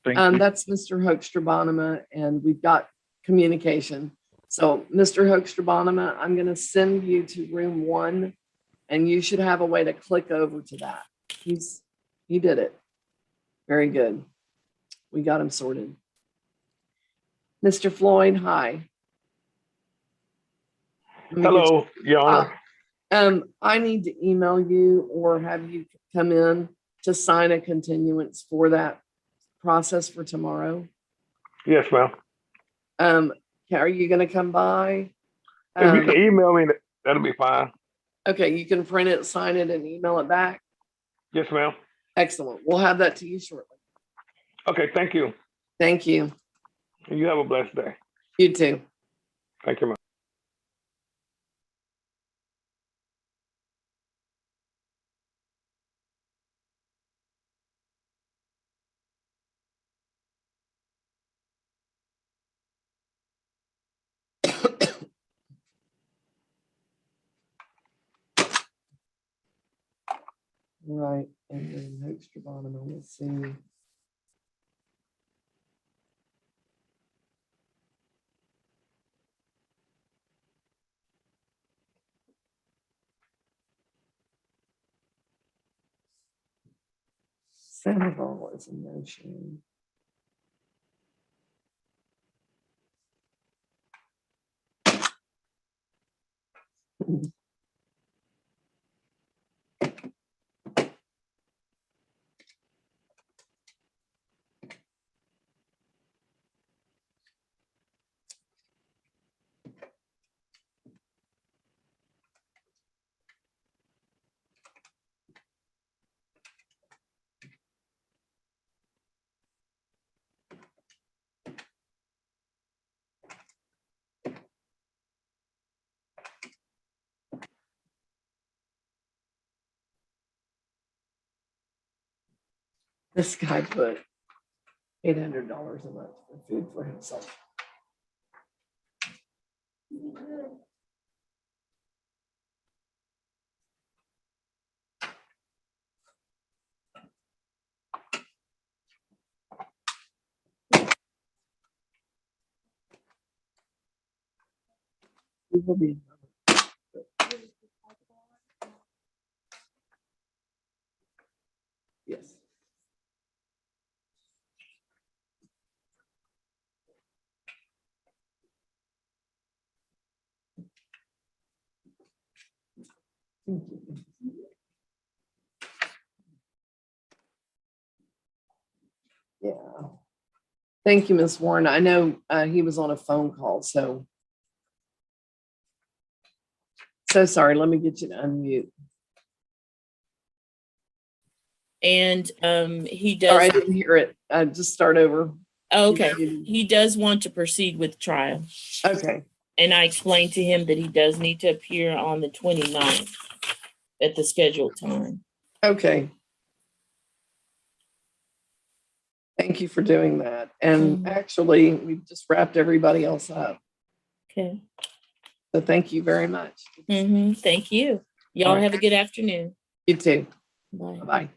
Thank you. That's Mr. Hoekstra Bonema, and we've got communication. So, Mr. Hoekstra Bonema, I'm going to send you to room 1, and you should have a way to click over to that. He did it. Very good. We got him sorted. Mr. Floyd, hi. Hello, Your Honor. I need to email you or have you come in to sign a continuance for that process for tomorrow. Yes, ma'am. Are you going to come by? If you can email me, that'll be fine. Okay, you can print it, sign it, and email it back. Yes, ma'am. Excellent. We'll have that to you shortly. Okay, thank you. Thank you. And you have a blessed day. You too. Thank you, ma'am. Right. And then Hoekstra Bonema, let's see. Sandoval is a no-show. This guy put $800 a month for food for himself. We will be. Yes. Yeah. Thank you, Ms. Warren. I know he was on a phone call, so sorry. Let me get you to unmute. And he All right, I does, didn't hear it. Just start over. okay, he does want to proceed with trial. Okay. And I explained to him that he does need to appear on the 29th at the scheduled time. Okay. Thank you for doing that. And actually, we've just wrapped everybody else up. Okay. So thank you very much. Thank you. Y'all All right. have a good afternoon. You too. Bye. Bye-bye.